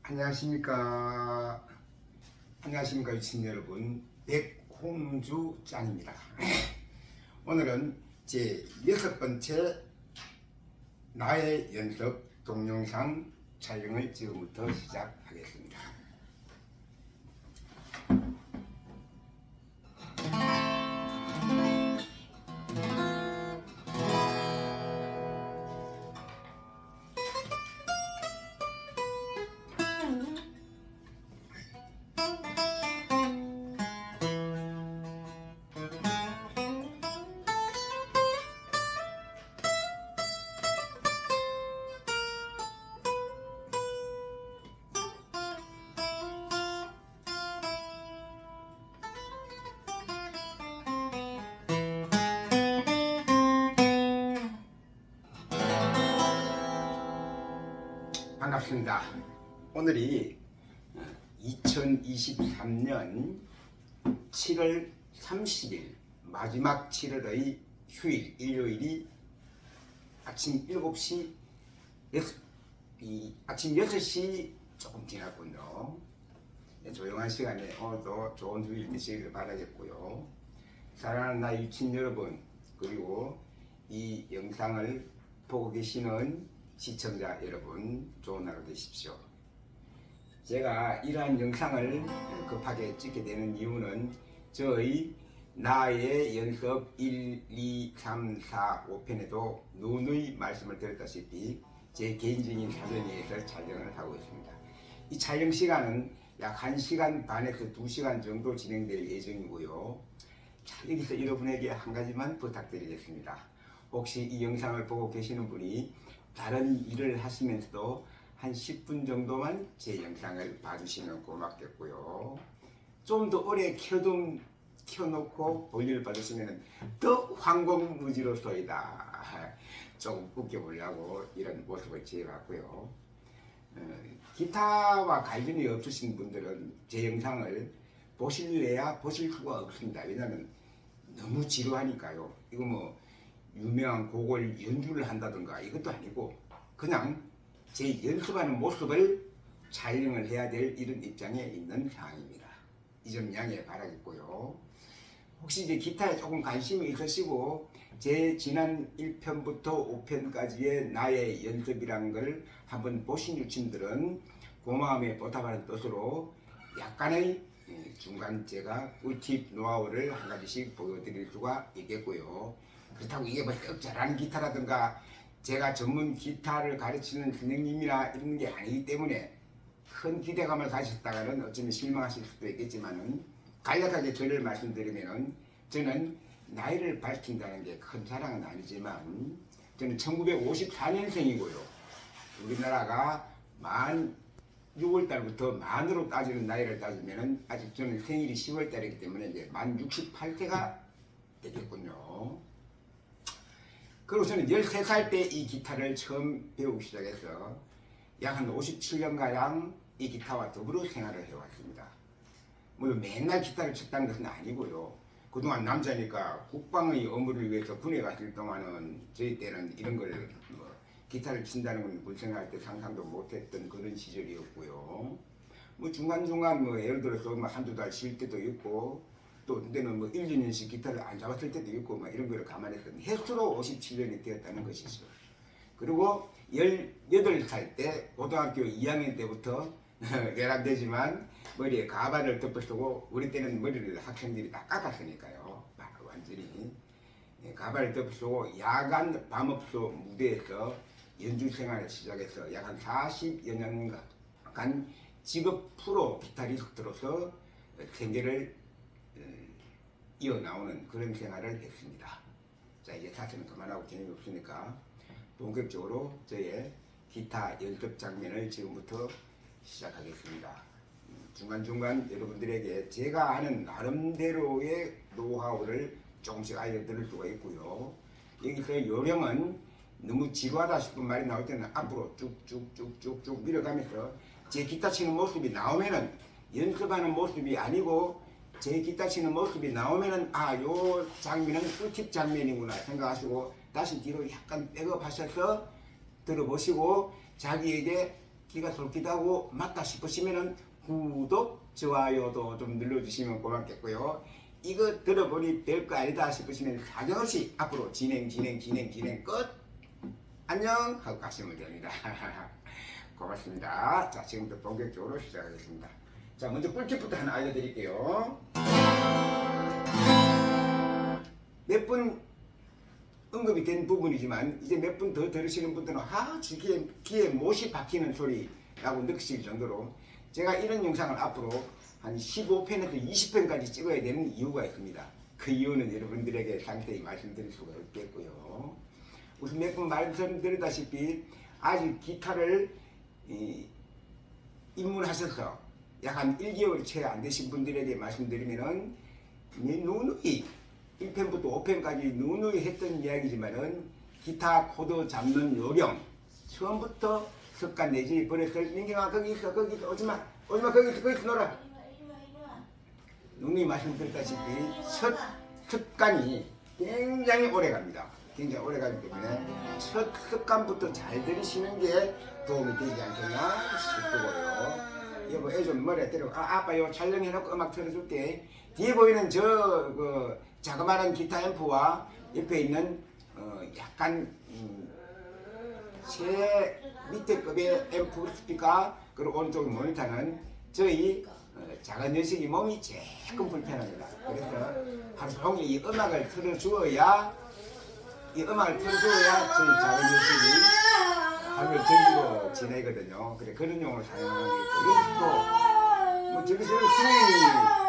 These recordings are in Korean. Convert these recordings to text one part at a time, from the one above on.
안녕하십니까. 안녕하십니까 유친 여러분, 백홍주 짱입니다. 오늘은 제 6번째 나의 연습 동영상 촬영을 지금부터 시작하겠습니다. 반갑습니다. 오늘이 2023년 7월 30일 마지막 7월의 휴일 일요일이 아침 7시 아침 6시 조금 지났군요. 조용한 시간에 오늘도 좋은 휴일 되시길 바라겠고요. 사랑하는 나의 유친 여러분, 그리고 이 영상을 보고 계시는 시청자 여러분, 좋은 하루 되십시오. 제가 이러한 영상을 급하게 찍게 되는 이유는 저의 나의 연습 1, 2, 3, 4, 5편에도 누누이 말씀을 드렸다시피 제 개인적인 사정에 의해서 촬영을 하고 있습니다. 이 촬영 시간은 약 1시간 반에서 2시간 정도 진행될 예정이고요. 자, 여기서 여러분에게 한 가지만 부탁드리겠습니다. 혹시 이 영상을 보고 계시는 분이 다른 일을 하시면서도 한 10분 정도만 제 영상을 봐주시면 고맙겠고요. 좀 더 오래 켜놓고 볼일을 받으시면 더 황공무지로서이다. 조금 웃겨보려고 이런 모습을 지어봤고요. 기타와 관련이 없으신 분들은 제 영상을 보실래야 보실 수가 없습니다. 왜냐하면 너무 지루하니까요. 이거 뭐 유명한 곡을 연주를 한다든가 이것도 아니고 그냥 제 연습하는 모습을 촬영을 해야 될 이런 입장에 있는 상황입니다. 이 점 양해 바라겠고요. 혹시 이제 기타에 조금 관심이 있으시고 제 지난 1편부터 5편까지의 나의 연습이라는 걸 한번 보신 유친들은 고마움에 보답하는 뜻으로 약간의 중간 제가 꿀팁 노하우를 한 가지씩 보여드릴 수가 있겠고요. 그렇다고 이게 뭐 썩 잘하는 기타라든가 제가 전문 기타를 가르치는 선생님이나 이런 게 아니기 때문에 큰 기대감을 가셨다가는 어쩌면 실망하실 수도 있겠지만은 간략하게 저를 말씀드리면은 저는 나이를 밝힌다는 게 큰 자랑은 아니지만 저는 1954년생이고요. 우리나라가 만 6월달부터 만으로 따지는 나이를 따지면은 아직 저는 생일이 10월달이기 때문에 이제 만 68세가 되겠군요. 그리고 저는 13살 때 이 기타를 처음 배우기 시작해서 약 한 57년가량 이 기타와 더불어 생활을 해왔습니다. 물론 맨날 기타를 쳤다는 것은 아니고요. 그동안 남자니까 국방의 업무를 위해서 군에 갔을 동안은 저희 때는 이런 걸 기타를 친다는 건 군 생활할 때 상상도 못했던 그런 시절이었고요. 뭐 중간중간 예를 들어서 한두 달 쉴 때도 있고 또 그때는 1, 2년씩 기타를 안 잡았을 때도 있고 이런 걸 감안해서 횟수로 57년이 되었다는 것이죠. 그리고 18살 때 고등학교 2학년 때부터 외람되지만 머리에 가발을 덮어쓰고 우리 때는 머리를 학생들이 다 깎았으니까요. 완전히 가발을 덮어쓰고 야간 밤업소 무대에서 연주 생활을 시작해서 약 한 40여 년간 직업 프로 기타리스트로서 생계를 이어나오는 그런 생활을 했습니다. 자, 이제 사실은 그만하고 재미가 없으니까 본격적으로 저의 기타 연습 장면을 지금부터 시작하겠습니다. 중간중간 여러분들에게 제가 하는 나름대로의 노하우를 조금씩 알려드릴 수가 있고요. 여기서 요령은 너무 지루하다 싶은 말이 나올 때는 앞으로 쭉쭉쭉쭉쭉 밀어가면서 제 기타 치는 모습이 나오면은 연습하는 모습이 아니고 제 기타 치는 모습이 나오면은 요 장면은 꿀팁 장면이구나 생각하시고 다시 뒤로 약간 백업하셔서 들어보시고 자기에게 귀가 솔깃하고 맞다 싶으시면은 구독, 좋아요도 좀 눌러주시면 고맙겠고요. 이거 들어보니 별거 아니다 싶으시면 사정없이 앞으로 진행 끝 안녕 하고 가시면 됩니다. 고맙습니다. 자, 지금부터 본격적으로 시작하겠습니다. 자, 먼저 꿀팁부터 하나 알려드릴게요. 몇 분 언급이 된 부분이지만 이제 몇 분 더 들으시는 분들은 귀에 못이 박히는 소리라고 느끼실 정도로 제가 이런 영상을 앞으로 한 15편에서 20편까지 찍어야 되는 이유가 있습니다. 그 이유는 여러분들에게 상세히 말씀드릴 수가 없겠고요. 우선 몇 분 말씀드렸다시피 아직 기타를 입문하셔서 약 한 1개월 채 안 되신 분들에게 말씀드리면은 누누이 1편부터 5편까지 누누이 했던 이야기지만은 기타 코드 잡는 요령 처음부터 습관 내지 버렸을 민경아 거기 있어 오지마 거기 있어 놀아. 누누이 말씀드렸다시피 첫 습관이 굉장히 오래갑니다. 굉장히 오래가기 때문에 첫 습관부터 잘 들으시는 게 도움이 되지 않겠나 싶고요. 여보 애 좀 머리에 때리고 아빠 요 촬영해놓고 음악 틀어줄게. 뒤에 보이는 저 자그마한 기타 앰프와 옆에 있는 약간 제 밑에 급의 앰프 스피커 그리고 오른쪽 모니터는 저희 작은 녀석이 몸이 조금 불편합니다. 그래서 하루 종일 이 음악을 틀어주어야 저희 작은 녀석이 하루를 즐기고 지내거든요. 그래 그런 용으로 사용하는 게 있고 뭐 저기서 수명이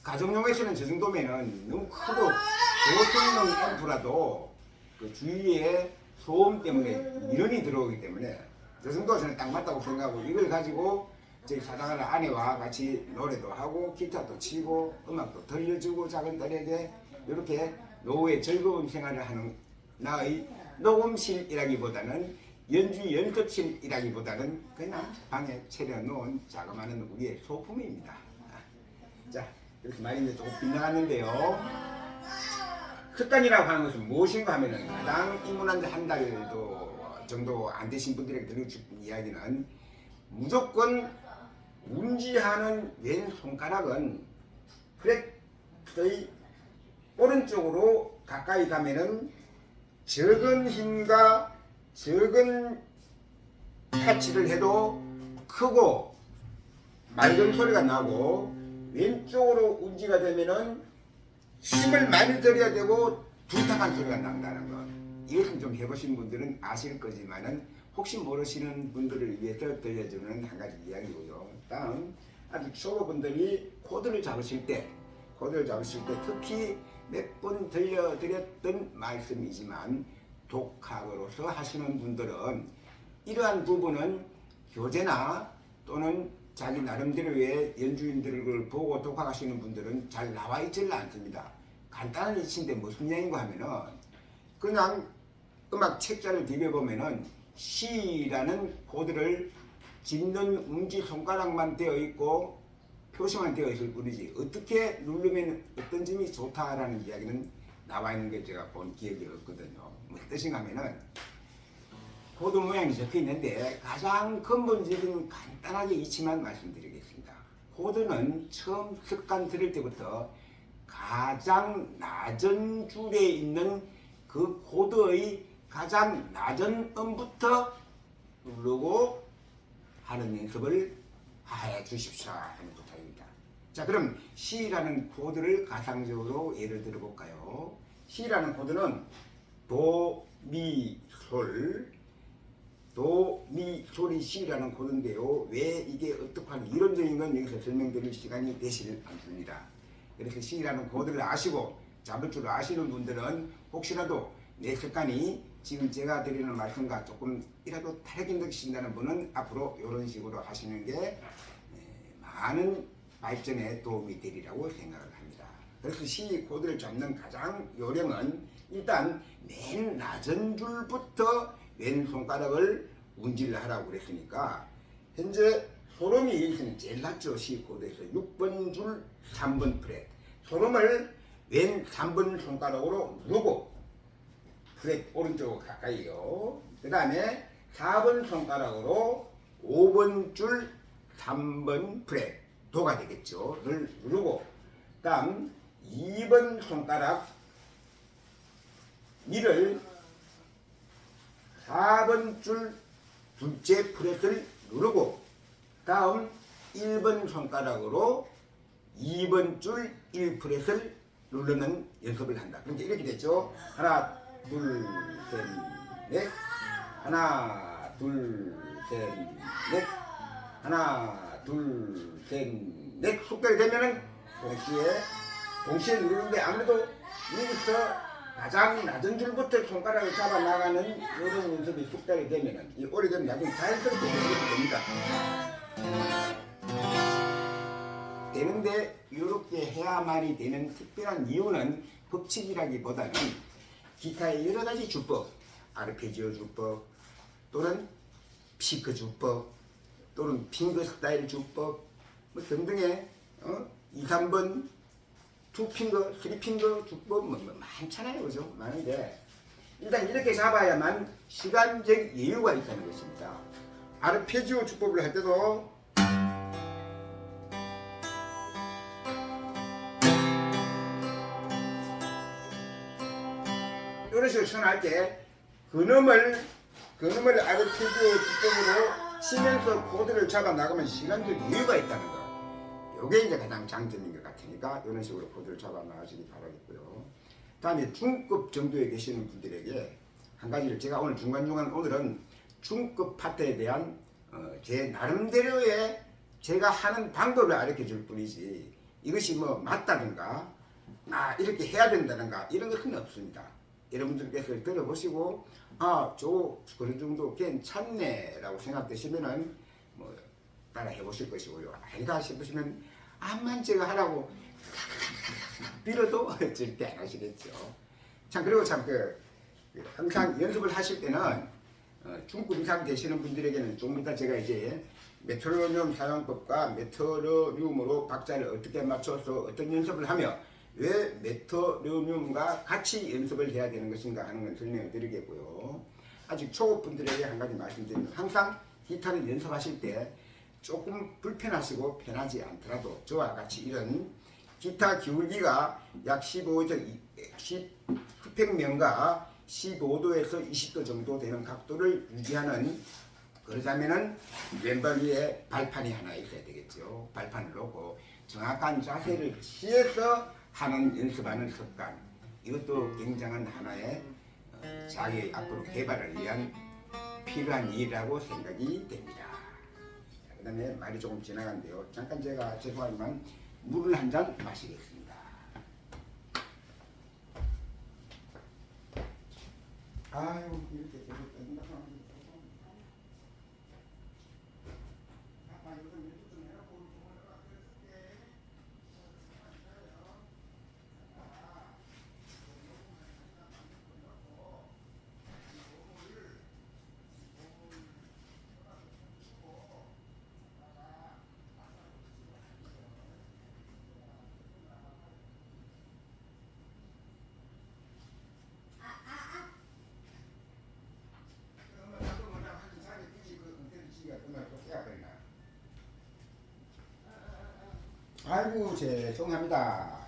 가정용에서는 저 정도면은 너무 크고 고성능 앰프라도 그 주위에 소음 때문에 미련이 들어오기 때문에 저 정도 저는 딱 맞다고 생각하고 이걸 가지고 저희 사장하는 아내와 같이 노래도 하고 기타도 치고 음악도 들려주고 작은 딸에게 이렇게 노후의 즐거운 생활을 하는 나의 녹음실이라기보다는 연주 연습실이라기보다는 그냥 방에 차려놓은 자그마한 우리의 소품입니다. 자, 이렇게 많이 이제 조금 빗나갔는데요. 습관이라고 하는 것은 무엇인가 하면은 가장 입문한 지 한 달도 정도 안 되신 분들에게 들려줄 이야기는 무조건 운지하는 왼 손가락은 프렛의 오른쪽으로 가까이 가면은 적은 힘과 적은 타치를 해도 크고 맑은 소리가 나고 왼쪽으로 운지가 되면은 힘을 많이 들여야 되고 둔탁한 소리가 난다는 것. 이것은 좀 해보신 분들은 아실 거지만은 혹시 모르시는 분들을 위해서 들려주는 한 가지 이야기고요. 다음 아직 초보분들이 코드를 잡으실 때 특히 몇 번 들려드렸던 말씀이지만 독학으로서 하시는 분들은 이러한 부분은 교재나 또는 자기 나름대로의 연주인들을 보고 독학하시는 분들은 잘 나와 있지를 않습니다. 간단한 이치인데 무슨 얘기인가 하면은 그냥 음악 책자를 뒤벼보면은 C라는 코드를 짚는 엄지 손가락만 되어 있고 표시만 되어 있을 뿐이지 어떻게 누르면 어떤 점이 좋다라는 이야기는 나와 있는 게 제가 본 기억이 없거든요. 무슨 뜻인가 하면은 코드 모양이 적혀 있는데 가장 근본적인 간단하게 이치만 말씀드리겠습니다. 코드는 처음 습관 들을 때부터 가장 낮은 줄에 있는 그 코드의 가장 낮은 음부터 누르고 하는 연습을 해 주십시오 하는 부탁입니다. 자, 그럼 C라는 코드를 가상적으로 예를 들어 볼까요? C라는 코드는 도, 미, 솔, 도, 미, 솔이 C라는 코드인데요. 왜 이게 어떻게 하는 이론적인 건 여기서 설명드릴 시간이 되질 않습니다. 그래서 C라는 코드를 아시고 잡을 줄 아시는 분들은 혹시라도 내 습관이 지금 제가 드리는 말씀과 조금이라도 다르게 느끼신다는 분은 앞으로 이런 식으로 하시는 게 많은 발전에 도움이 되리라고 생각을 합니다. 그래서 C 코드를 잡는 가장 요령은 일단 맨 낮은 줄부터 왼손가락을 운지를 하라고 그랬으니까 현재 소름이 제일 낮죠. C 코드에서 6번 줄 3번 프렛 소름을 왼 3번 손가락으로 누르고 프렛 오른쪽 가까이요. 그 다음에 4번 손가락으로 5번 줄 3번 프렛 도가 되겠죠. 를 누르고 다음 2번 손가락 미를 4번 줄 둘째 프렛을 누르고 다음 1번 손가락으로 2번 줄 1프렛을 누르는 연습을 한다. 그러니까 이렇게 됐죠. 하나, 둘, 셋, 넷. 하나, 둘, 셋, 넷. 하나, 둘, 셋, 넷. 속도가 되면은 동시에 누르는데 아무래도 여기서 가장 낮은 줄부터 손가락을 잡아 나가는 이런 연습이 숙달이 되면은 이 오래되면 나중에 자연스럽게 연습이 됩니다. 되는데 이렇게 해야만이 되는 특별한 이유는 법칙이라기보다는 기타의 여러 가지 주법, 아르페지오 주법 또는 피크 주법 또는 핑거 스타일 주법 뭐 등등의 2, 3번 2핑거, 3핑거 주법 뭐 많잖아요. 그죠? 많은데 일단 이렇게 잡아야만 시간적 여유가 있다는 것입니다. 아르페지오 주법을 할 때도 이런 식으로 선할 때 근음을 아르페지오 주법으로 치면서 코드를 잡아 나가면 시간적 여유가 있다는 거. 이게 이제 가장 장점인 것 같으니까 이런 식으로 코드를 잡아 나가시기 바라겠고요. 다음에 중급 정도에 계시는 분들에게 한 가지를 제가 오늘 중간중간 오늘은 중급 파트에 대한 제 나름대로의 제가 하는 방법을 알려 줄 뿐이지 이것이 뭐 맞다든가 이렇게 해야 된다든가 이런 것은 없습니다. 여러분들께서 들어보시고 그런 정도 괜찮네 라고 생각되시면은 뭐 따라 해보실 것이고요. 아니다 싶으시면 암만 제가 하라고 빌어도 절대 안 하시겠죠. 참 그리고 참 항상 연습을 하실 때는 중급 이상 되시는 분들에게는 조금 이따 제가 이제 메트로놈 사용법과 메트로놈으로 박자를 어떻게 맞춰서 어떤 연습을 하며 왜 메트로놈과 같이 연습을 해야 되는 것인가 하는 걸 설명을 드리겠고요. 아직 초보분들에게 한 가지 말씀드리면 항상 기타를 연습하실 때 조금 불편하시고 편하지 않더라도 저와 같이 이런 기타 기울기가 약 15평면과 15도에서 20도 정도 되는 각도를 유지하는 그러자면은 왼발 위에 발판이 하나 있어야 되겠죠. 발판을 놓고 정확한 자세를 취해서 하는 연습하는 습관 이것도 굉장한 하나의 자기 앞으로 개발을 위한 필요한 일이라고 생각이 됩니다. 그 다음에 말이 조금 지나간데요. 잠깐 제가 죄송하지만 물을 한 잔 마시겠습니다. 아유 이렇게 계속 뜬다. 아이고 죄송합니다.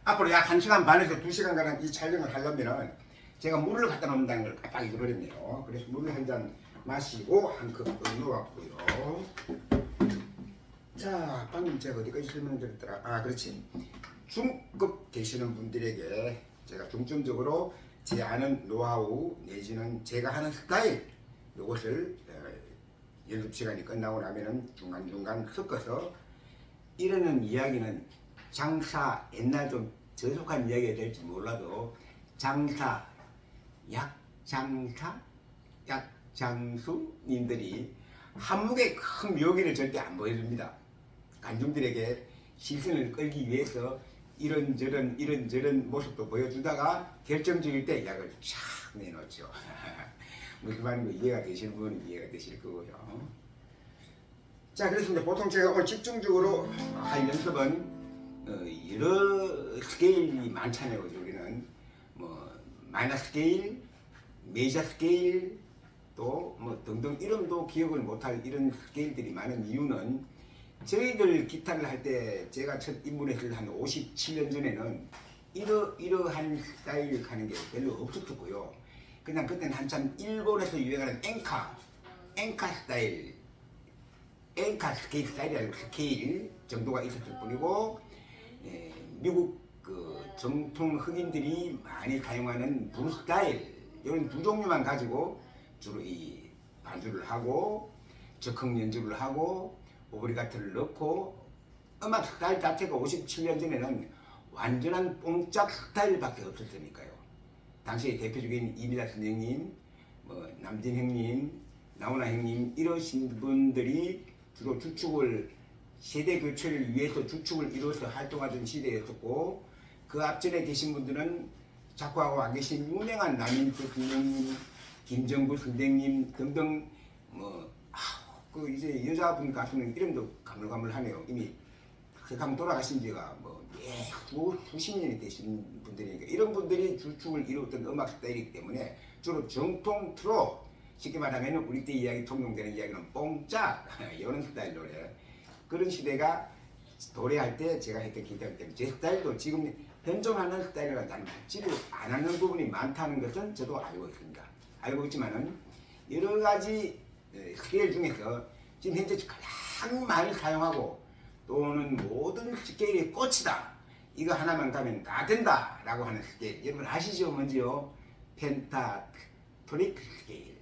앞으로 약 1시간 반에서 2시간가량 이 촬영을 하려면 제가 물을 갖다 놓는다는 걸 깜빡 잊어버렸네요. 그래서 물을 한 잔 마시고 한 컵 넣어왔고요. 자, 방금 제가 어디까지 설명드렸더라? 그렇지. 중급 되시는 분들에게 제가 중점적으로 제 아는 노하우 내지는 제가 하는 스타일 이것을 연습 시간이 끝나고 나면은 중간중간 섞어서 이러는 이야기는 장사 옛날 좀 저속한 이야기가 될지 몰라도 장사 약장수님들이 한묵의 큰 묘기를 절대 안 보여줍니다. 관중들에게 시선을 끌기 위해서 이런저런 모습도 보여주다가 결정적일 때 약을 촥 내놓죠. 무슨 말인지 이해가 되실 분은 이해가 되실 거고요. 자, 그래서 이제 보통 제가 오늘 집중적으로 할 연습은 여러 스케일이 많잖아요. 우리는 뭐 마이너 스케일, 메이저 스케일 또 뭐 등등 이름도 기억을 못할 이런 스케일들이 많은 이유는 저희들 기타를 할 때 제가 첫 입문했을 한 57년 전에는 이러한 스타일 하는 게 별로 없었고요. 그냥 그때는 한참 일본에서 유행하는 엔카 스타일, 엔카 스케일 스타일이 아니고 스케일 정도가 있었을 뿐이고, 미국 그 정통 흑인들이 많이 사용하는 블루 스타일 이런 두 종류만 가지고 주로 이 반주를 하고 적흥 연주를 하고 오브리가토를 넣고 음악 스타일 자체가 57년 전에는 완전한 뽕짝 스타일밖에 없었으니까요. 당시에 대표적인 이미다 선생님, 뭐 남진 형님, 나훈아 형님 이러신 분들이 주로 주축을 세대 교체를 위해서 주축을 이루어서 활동하던 시대였었고, 그 앞전에 계신 분들은 작곡하고 안 계신 유명한 남인수 선생님, 김정구 선생님 등등 그 이제 여자분 가수는 이름도 가물가물하네요. 이미 세상 돌아가신 지가 수십 년이 되신 분들이니까 이런 분들이 주축을 이루었던 음악 스타일이기 때문에 주로 정통 트롯, 쉽게 말하면 우리 때 이야기 통용되는 이야기는 뽕짝 이런 스타일 노래, 그런 시대가 노래할 때 제가 했던 기타이기 때문에 제 스타일도 지금 변종하는 스타일과 나는 맞지를 안 하는 부분이 많다는 것은 저도 알고 있습니다. 알고 있지만은 여러 가지 스케일 중에서 지금 현재 가장 많이 사용하고 또는 모든 스케일의 꽃이다, 이거 하나만 가면 다 된다 라고 하는 스케일, 여러분 아시죠? 뭔지요? 펜타토닉 스케일.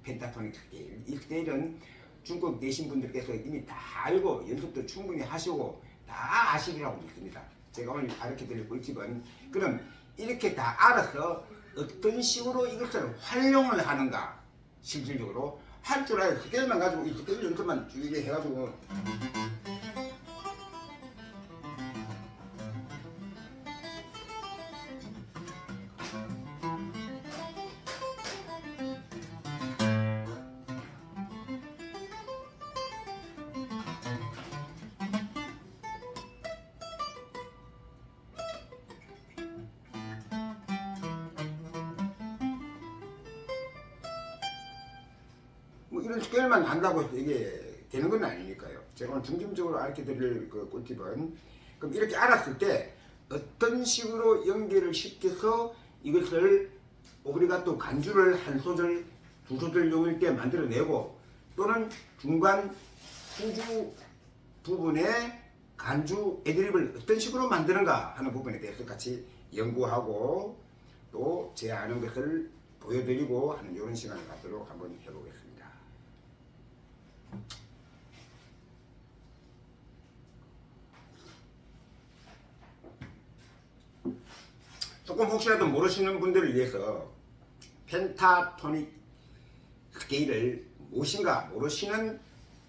펜타토닉 스케일. 이 스케일은 중국 내신 분들께서 이미 다 알고 연습도 충분히 하시고 다 아시리라고 믿습니다. 제가 오늘 가르쳐드릴 꿀팁은, 그럼 이렇게 다 알아서 어떤 식으로 이것을 활용을 하는가, 실질적으로 할 줄 알아요. 스케일만 가지고 이 스케일 연습만 쭉 해가지고 뭐 이런 스케일만 한다고 해서 이게 되는 건 아니니까요. 제가 오늘 중점적으로 알려드릴 그 꿀팁은, 그럼 이렇게 알았을 때 어떤 식으로 연결을 시켜서 이것을 오브리가토 간주를 한 소절, 두 소절용일 때 만들어내고, 또는 중간 후주 부분에 간주 애드립을 어떤 식으로 만드는가 하는 부분에 대해서 같이 연구하고 또 제 아는 것을 보여드리고 하는 이런 시간을 갖도록 한번 해보겠습니다. 조금 혹시라도 모르시는 분들을 위해서 펜타토닉 스케일을 무엇인가 모르시는,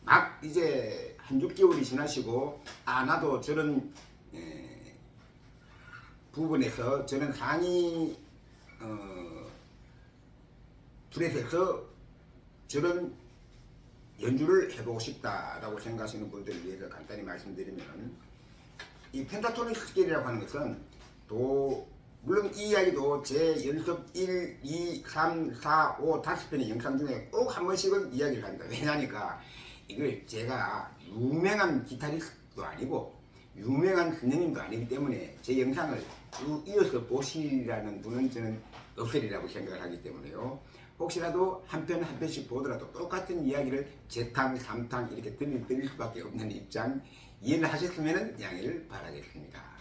막 이제 한 6개월이 지나시고 나도 저런 부분에서 저는 상위 프렛에서 저런 연주를 해보고 싶다라고 생각하시는 분들을 위해서 간단히 말씀드리면, 이 펜타토닉 스케일이라고 하는 것은 물론 이 이야기도 제 연습 1, 2, 3, 4, 5, 5편의 영상 중에 꼭 한 번씩은 이야기를 합니다. 왜냐니까 이걸 제가 유명한 기타리스트도 아니고 유명한 선생님도 아니기 때문에 제 영상을 쭉 이어서 보시라는 분은 저는 없으리라고 생각을 하기 때문에요. 혹시라도 한 편 한 편씩 보더라도 똑같은 이야기를 재탕, 삼탕 이렇게 들릴 수밖에 없는 입장, 이해를 하셨으면 양해를 바라겠습니다.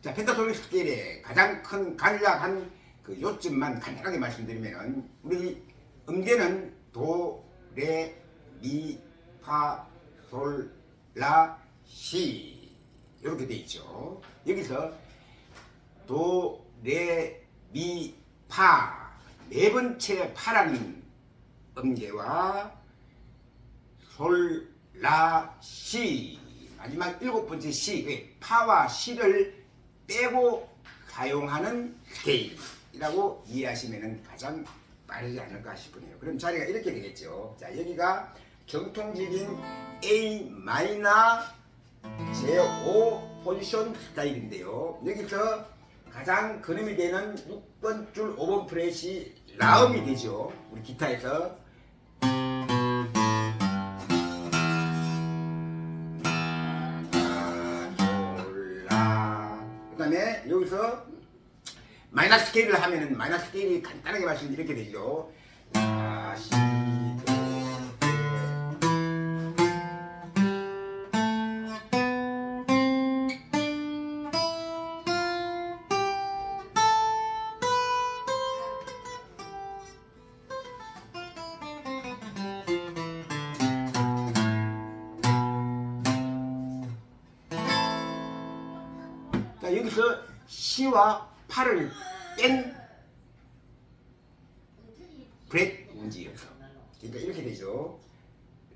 자, 펜타토닉 스케일의 가장 큰 간략한 그 요점만 간단하게 말씀드리면, 우리 음계는 도, 레, 미, 파, 솔, 라, 시 이렇게 돼 있죠. 여기서 도, 레, 미, 파, 네 번째 파라는 음계와 솔, 라, 시, 마지막 일곱 번째 시, 파와 시를 빼고 사용하는 스케일이라고 이해하시면 가장 빠르지 않을까 싶으네요. 그럼 자리가 이렇게 되겠죠. 자, 여기가 정통적인 A 마이너 제5 포지션 스타일인데요. 여기서 가장 근음이 되는 6번 줄 5번 프렛이 라음이 되죠. 우리 기타에서 그 다음에 여기서 마이너스 스케일을 하면은 마이너스 스케일이 간단하게 말씀드리면 이렇게 되죠. 라, 시, 도, 자, 여기서 시와 파를 뺀 브렛 운지여서 그러니까 이렇게 되죠.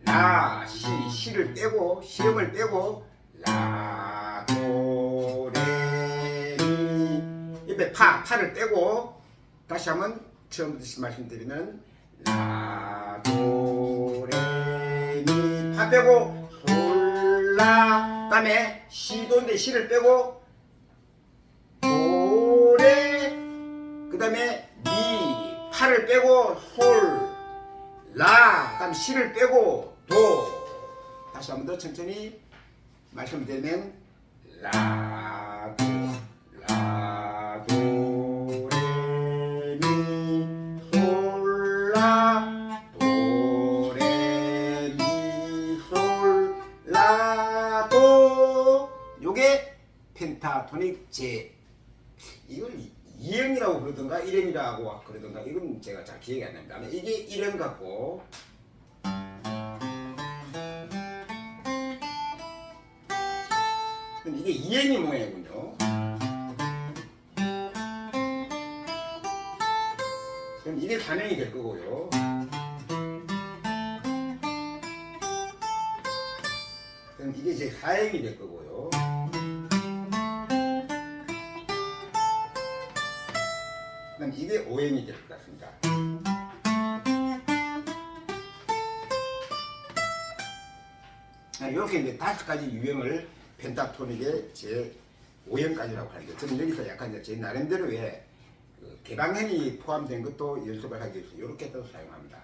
라, 시, 시를 빼고 시음을 빼고 라, 도, 레, 미 옆에 파를 빼고 다시 한번 처음부터 말씀드리면 라, 도, 레, 미 파 빼고 솔, 라 그 다음에 시도인데 시를 빼고 도, 레 그 다음에 미 파를 빼고 솔, 라, 그다음 시를 빼고 도. 다시 한 번 더 천천히 말씀드리면 라, 도, 라, 도, 레, 미, 솔, 라, 도, 레, 미, 솔, 라, 도. 요게 펜타토닉 제 이걸 2형이라고 그러던가 1형이라고 그러던가 이건 제가 잘 기억이 안 납니다. 이게 1형 같고 이게 2형이 모양이군요. 그럼 이게 3형이 될 거고요. 그럼 이게 이제 4형이 될 거고요. 그럼 이게 5형이 될 것 같습니다. 이렇게 이제 5가지 유형을 펜타토닉의 제 5형까지라고 하는데 저는 여기서 약간 이제 제 나름대로의 그 개방현이 포함된 것도 연습을 하기 위해서 이렇게 해서 사용합니다.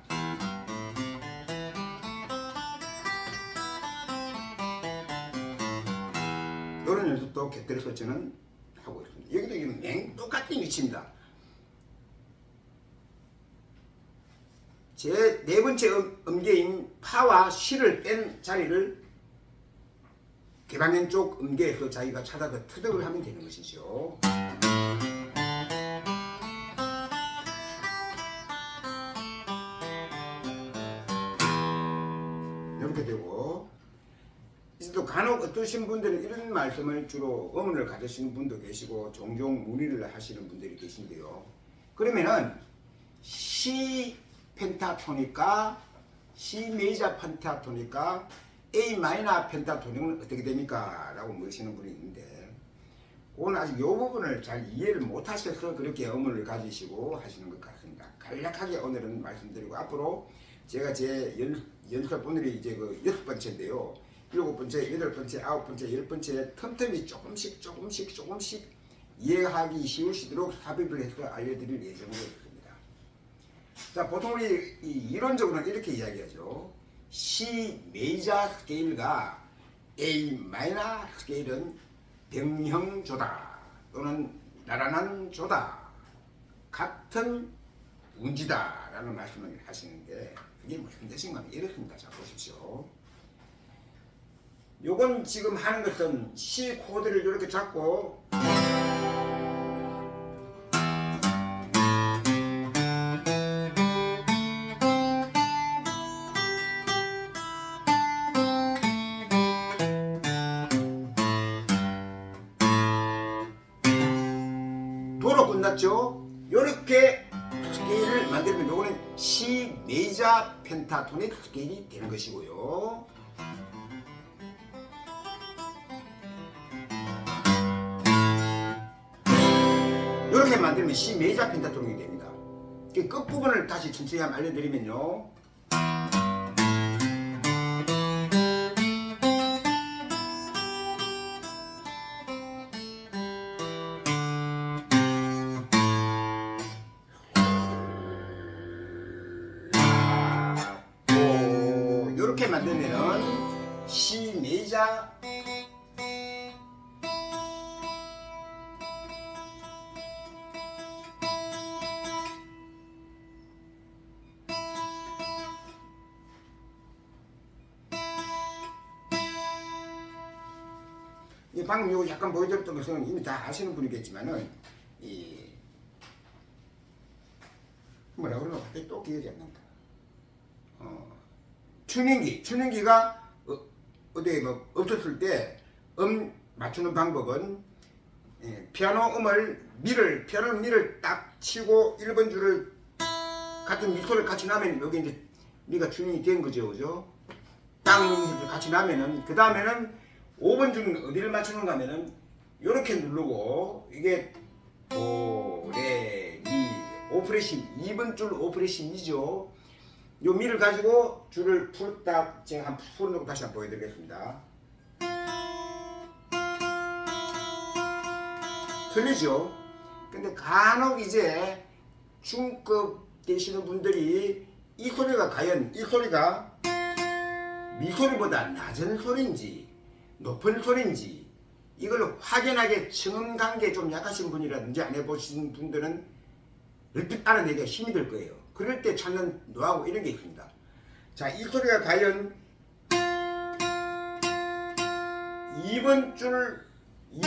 이런 연습도 곁들여서 저는 하고 있습니다. 여기도 지금 똑같은 위치입니다. 제 네 번째 음계인 파와 시를 뺀 자리를 개방현 쪽 음계에서 자기가 찾아서 터득을 하면 되는 것이죠. 이렇게 되고 또 간혹 어떠신 분들은 이런 말씀을 주로 의문을 가지시는 분도 계시고 종종 문의를 하시는 분들이 계신데요. 그러면은 시 펜타토닉과 C 메이저 펜타토닉과 A 마이너 펜타토닉은 어떻게 됩니까? 라고 물으시는 분이 있는데 오늘 아직 이 부분을 잘 이해를 못 하셔서 그렇게 의문을 가지시고 하시는 것 같습니다. 간략하게 오늘은 말씀드리고 앞으로 제가 제 연습 오늘이 이제 그 6번째인데요. 7번째, 8번째, 9번째, 10번째 틈틈이 조금씩 이해하기 쉬우시도록 삽입을 해서 알려드릴 예정으로 있습니다. 자, 보통 우리 이론적으로는 이렇게 이야기하죠. C 메이저 스케일과 A 마이너 스케일은 병형조다 또는 나란한 조다 같은 운지다 라는 말씀을 하시는데 그게 무슨 뜻인가 하면 이렇습니다. 자, 보십시오. 요건 지금 하는 것은 C 코드를 이렇게 잡고 도로 끝났죠? 이렇게 스케일을 만들면 요거는 C 메이저 펜타토닉 스케일이 되는 것이고요. 이렇게 만들면 C 메이저 펜타토닉이 됩니다. 그 끝부분을 다시 천천히 한번 알려드리면요. 이렇게만 되면은 시 메이저 방금 요거 약간 보여드렸던 것은 이미 다 아시는 분이겠지만은 이 뭐라 그러나 갑자기 또 기억이 안 난다. 튜닝기가 어디에 뭐 없었을 때 맞추는 방법은 피아노 피아노 미를 딱 치고 1번 줄을 같은 미소를 같이 나면 여기 이제 미가 튜닝이 된 거죠, 그죠? 땅 같이 나면은 그 다음에는 5번 줄은 어디를 맞추는가 하면은 이렇게 누르고 이게 도, 레, 미, 오프레시 2번 줄 오프레시미죠. 요 미를 가지고 줄을 풀딱 제가 한번 풀어놓고 다시 한번 보여드리겠습니다. 틀리죠? 근데 간혹 이제 중급 되시는 분들이 이 소리가 과연 이 소리가 미 소리보다 낮은 소리인지 높은 소리인지 이걸 확연하게 청음 관계 좀 약하신 분이라든지 안 해보신 분들은 얼핏 알아내기가 힘이 들 거예요. 그럴 때 찾는 노하우 이런 게 있습니다. 자, 이 소리가 과연 2번 줄 1,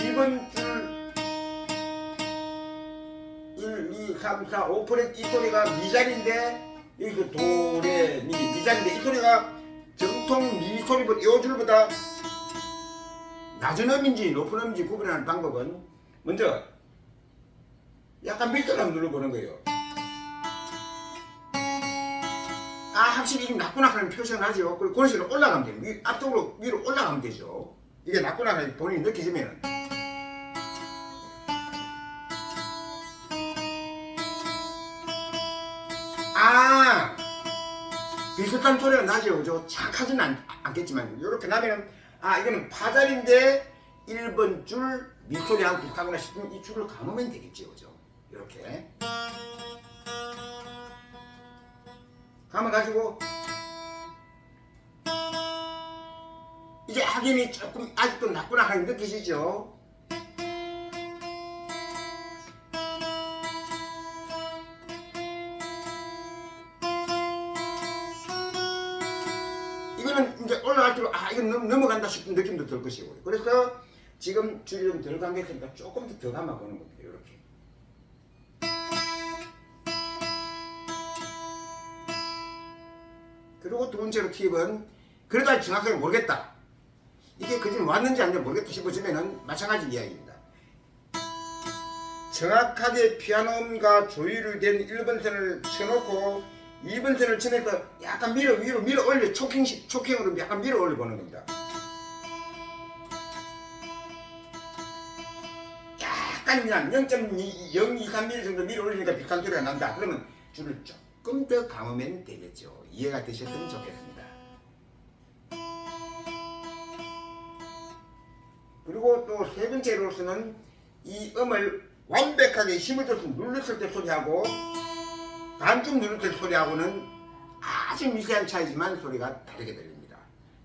2, 3, 4, 5%이 소리가 미자리인데 여기서 도, 레, 미자리인데 이 소리가 정통 미 소리보다 이 줄보다 낮은 음인지 높은 음인지 구분하는 방법은 먼저 약간 밑으로 한번 눌러보는 거예요. 아, 확실히 이게 낮구나 하는 표시를 하죠. 그리고 그런 식으로 올라가면 돼요. 앞쪽으로 위로 올라가면 되죠. 이게 낮구나 하는 본인이 느끼시면 아, 비슷한 소리가 나죠. 그죠? 착하지는 않겠지만 이렇게 나면 아, 이거는 파자리인데 1번 줄 밑소리하고 비슷하구나 싶으면 이 줄을 감으면 되겠죠. 그죠? 이렇게 감아가지고 이제 확인이 조금 아직도 낮구나 하는 느끼시죠? 이거는 이제 올라갈수록 아 이건 넘어간다 싶은 느낌도 들 것이고 그래서 지금 줄이 좀 덜 감겼으니까 조금 더 감아보는 겁니다. 이렇게 그리고 두 번째로 팁은 그래도 아직 정확하게 모르겠다. 이게 그집 왔는지 아닌지 모르겠다 싶어지면은 마찬가지 이야기입니다. 정확하게 피아노음과 조율이 된 1번 선을 쳐놓고 2번 선을 치면서 약간 위로 올려 초킹으로 약간 밀어 올려 보는 겁니다. 약간 그냥 0.023mm 정도 밀어 올리니까 비슷한 소리가 난다. 그러면 줄을 조금 더 감으면 되겠죠. 이해가 되셨으면 좋겠습니다. 그리고 또 세 번째로서는 이 음을 완벽하게 힘을 줘서 눌렀을 때 소리하고 반쯤 눌렀을 때 소리하고는 아주 미세한 차이지만 소리가 다르게 들립니다.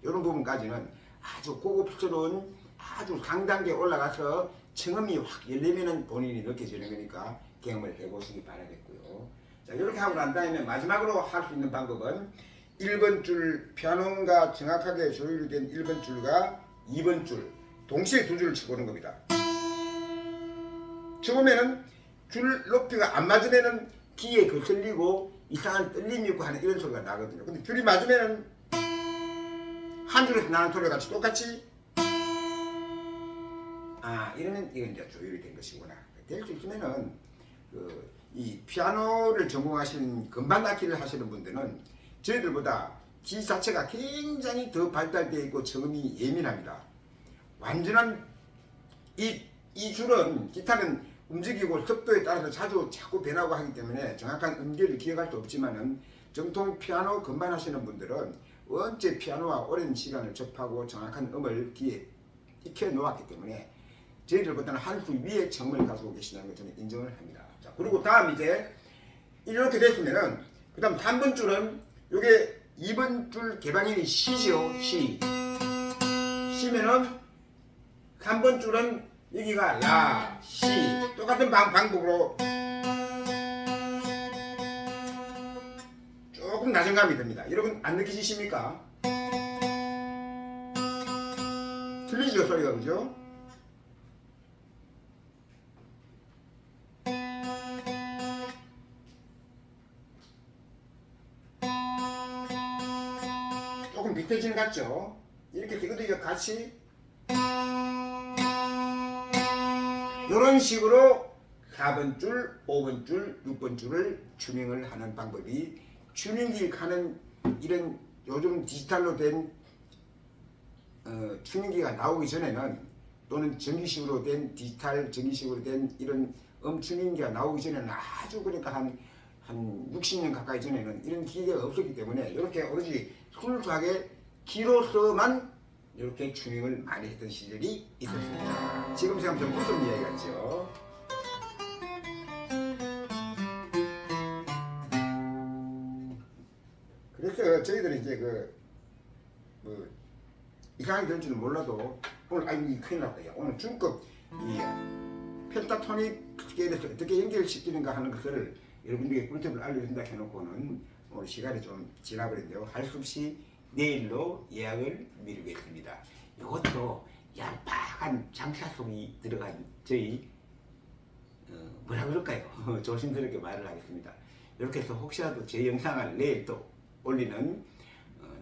이런 부분까지는 아주 고급스러운 아주 상단계에 올라가서 청음이 확 열리면 본인이 느껴지는 거니까 경험을 해보시기 바라겠고요. 자, 이렇게 하고 난 다음에 마지막으로 할 수 있는 방법은 1번 줄 피아노가 정확하게 조율이 된 1번 줄과 2번 줄 동시에 두 줄을 쳐보는 겁니다. 쳐보면은 줄 높이가 안 맞으면은 귀에 거슬리고 이상한 떨림이 있고 하는 이런 소리가 나거든요. 근데 줄이 맞으면은 한 줄에서 나는 소리가 같이 똑같이 아 이러면 이건 이제 조율이 된 것이구나. 될 수 있으면은 이 피아노를 전공하신 건반 악기를 하시는 분들은 저희들보다 귀 자체가 굉장히 더 발달되어 있고 청음이 예민합니다. 완전한 이 줄은 기타는 움직이고 속도에 따라서 자꾸 변하고 하기 때문에 정확한 음계를 기억할 수 없지만은 정통 피아노 건반 하시는 분들은 원체 피아노와 오랜 시간을 접하고 정확한 음을 귀에 익혀 놓았기 때문에 저희들보다는 한 수 위에 청음을 가지고 계시다는 걸 저는 인정을 합니다. 자, 그리고 다음 이제 이렇게 됐으면은 그 다음 3번 줄은 요게 2번 줄 개방현이 시죠. 시. 시면은 3번 줄은 여기가 라, 시. 똑같은 방법으로 조금 낮은 감이 듭니다. 여러분 안 느끼시십니까? 틀리죠 소리가, 그죠? 조금 비틀지는 같죠? 이렇게 이것도 같이 이런 식으로 4번 줄, 5번 줄, 6번 줄을 튜닝을 하는 방법이 튜닝기 하는 이런 요즘 디지털로 된 튜닝기가 나오기 전에는 또는 전기식으로 된 디지털 전기식으로 된 이런 튜닝기가 나오기 전에는 아주 그러니까 한 60년 가까이 전에는 이런 기계가 없었기 때문에 이렇게 오로지 순수하게 기로서만 이렇게 튜닝을 많이 했던 시절이 있었습니다. 지금 생각하면 무슨 이야기 같죠? 그래서 저희들은 이제 뭐 이상하게 될지는 몰라도 오늘 아니 큰일 났다. 오늘 중급 이 펜타토닉 스케일에서 어떻게 연결시키는가 하는 것을 여러분들에게 꿀팁을 알려준다 해놓고는 오늘 시간이 좀 지나버렸는데요. 할 수 없이 내일로 예약을 미루겠습니다. 이것도 얄팍한 장사 속이 들어간 저희 뭐라 그럴까요? 조심스럽게 말을 하겠습니다. 이렇게 해서 혹시라도 제 영상을 내일 또 올리는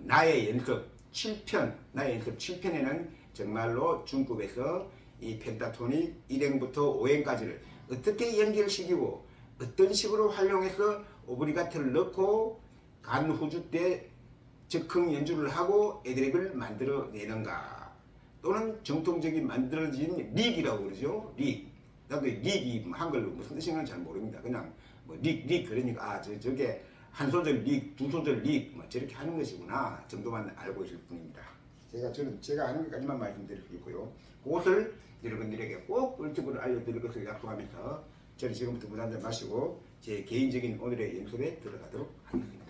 나의 연습 7편, 나의 연습 7편에는 정말로 중급에서 이 펜타토닉 1행부터 5행까지를 어떻게 연결시키고 어떤 식으로 활용해서 오브리가토를 넣고 간후주 때 즉흥 연주를 하고 애드립을 만들어내는가, 또는 정통적인 만들어진 릭이라고 그러죠. 릭. 나도 릭이 한글로 무슨 뜻인가는 잘 모릅니다. 그냥 뭐 릭 그러니까 저게 한 소절 릭, 두 소절 릭 뭐 저렇게 하는 것이구나 정도만 알고 있을 뿐입니다. 제가 아는 것까지만 말씀드릴 수 있고요. 그것을 여러분들에게 꼭 꿀팁으로 알려드릴 것을 약속하면서 저는 지금부터 물 한잔 마시고 제 개인적인 오늘의 연습에 들어가도록 하겠습니다.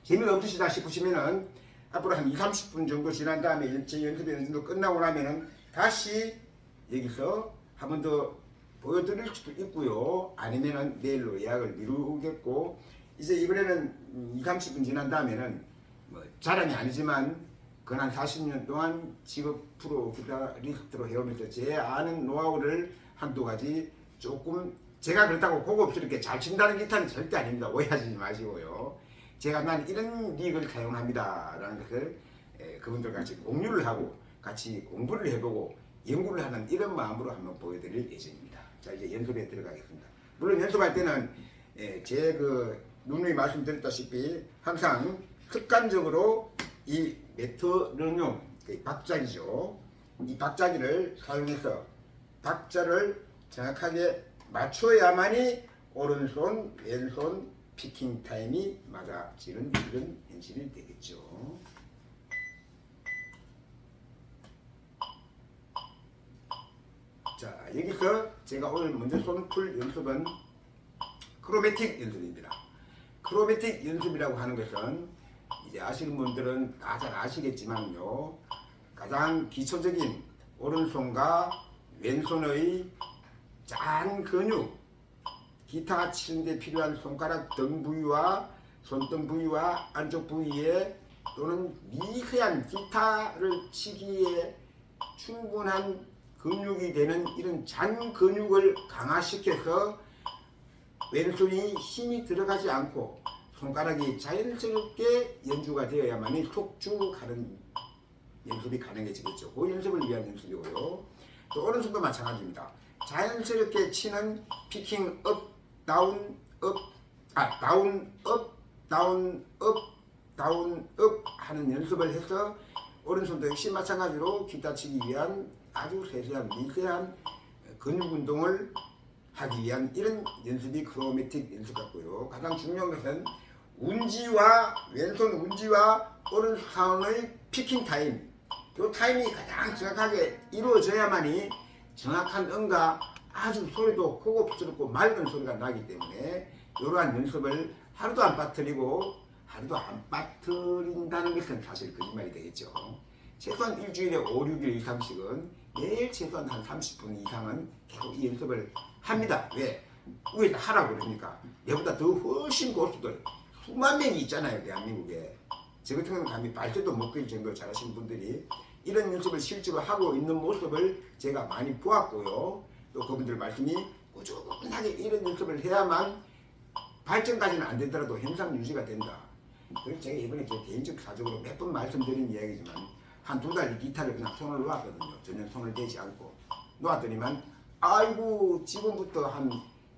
재미가 없으시다 싶으시면은 앞으로 한 20-30분 정도 지난 다음에 제 연습이 어느 정도 끝나고 나면은 다시 여기서 한 번 더 보여드릴 수도 있고요. 아니면은 내일로 예약을 미루겠고, 이제 이번에는 20-30분 지난 다음에는 뭐 자랑이 아니지만 근한 40년 동안 직업 프로 기타리스트로 해오면서 제 아는 노하우를 한두 가지 조금, 제가 그렇다고 고급스럽게 잘 친다는 기타는 절대 아닙니다. 오해하지 마시고요. 제가 난 이런 릭을 사용합니다 라는 것을 그분들과 같이 공유를 하고 같이 공부를 해보고 연구를 하는 이런 마음으로 한번 보여드릴 예정입니다. 자, 이제 연습에 들어가겠습니다. 물론 연습할 때는 제 누누이 말씀드렸다시피 항상 습관적으로 이 메트로놈, 박자기죠. 이 박자기를 사용해서 박자를 정확하게 맞춰야만이 오른손, 왼손 피킹 타임이 맞아지는 이런 현실이 되겠죠. 자, 여기서 제가 오늘 먼저 손풀 연습은 크로매틱 연습입니다. 크로매틱 연습이라고 하는 것은 이제 아시는 분들은 다 잘 아시겠지만요, 가장 기초적인 오른손과 왼손의 짠 근육, 기타 치는데 필요한 손가락 등 부위와 손등 부위와 안쪽 부위에 또는 미세한 기타를 치기에 충분한 근육이 되는 이런 잔 근육을 강화시켜서 왼손이 힘이 들어가지 않고 손가락이 자연스럽게 연주가 되어야만이 속주하는 연습이 가능해지겠죠. 그 연습을 위한 연습이고요. 또 오른손도 마찬가지입니다. 자연스럽게 치는 피킹 업, 다운, 업, 다운, 업, 다운, 업, 다운, 업 하는 연습을 해서 오른손도 역시 마찬가지로 기타 치기 위한 아주 세세한 미세한 근육 운동을 하기 위한 이런 연습이 크로매틱 연습 같고요. 가장 중요한 것은 왼손 운지와 오른손의 피킹 타임, 이 타임이 가장 정확하게 이루어져야만이 정확한 음과 아주 소리도 고급스럽고 맑은 소리가 나기 때문에 이러한 연습을 하루도 안 빠뜨리고 하루도 안 빠뜨린다는 것은 사실 거짓말이 되겠죠. 최소한 일주일에 5, 6일 이상씩은 매일 최소한 한 30분 이상은 계속 이 연습을 합니다. 왜? 왜 하라고 그러니까 내보다 더 훨씬 고수들 수만 명이 있잖아요, 대한민국에. 저 같은 경우는 감히 발대도 못 끌 정도로 잘하시는 분들이 이런 연습을 실제로 하고 있는 모습을 제가 많이 보았고요. 또 그분들 말씀이 꾸준하게 이런 연습을 해야만 발전까지는 안 되더라도 현상 유지가 된다. 그래서 제가 이번에 제 개인적 사적으로 몇 번 말씀드린 이야기지만 한 두 달 기타를 그냥 손을 놓았거든요. 전혀 손을 대지 않고 놓았더니만 아이고 지금부터 한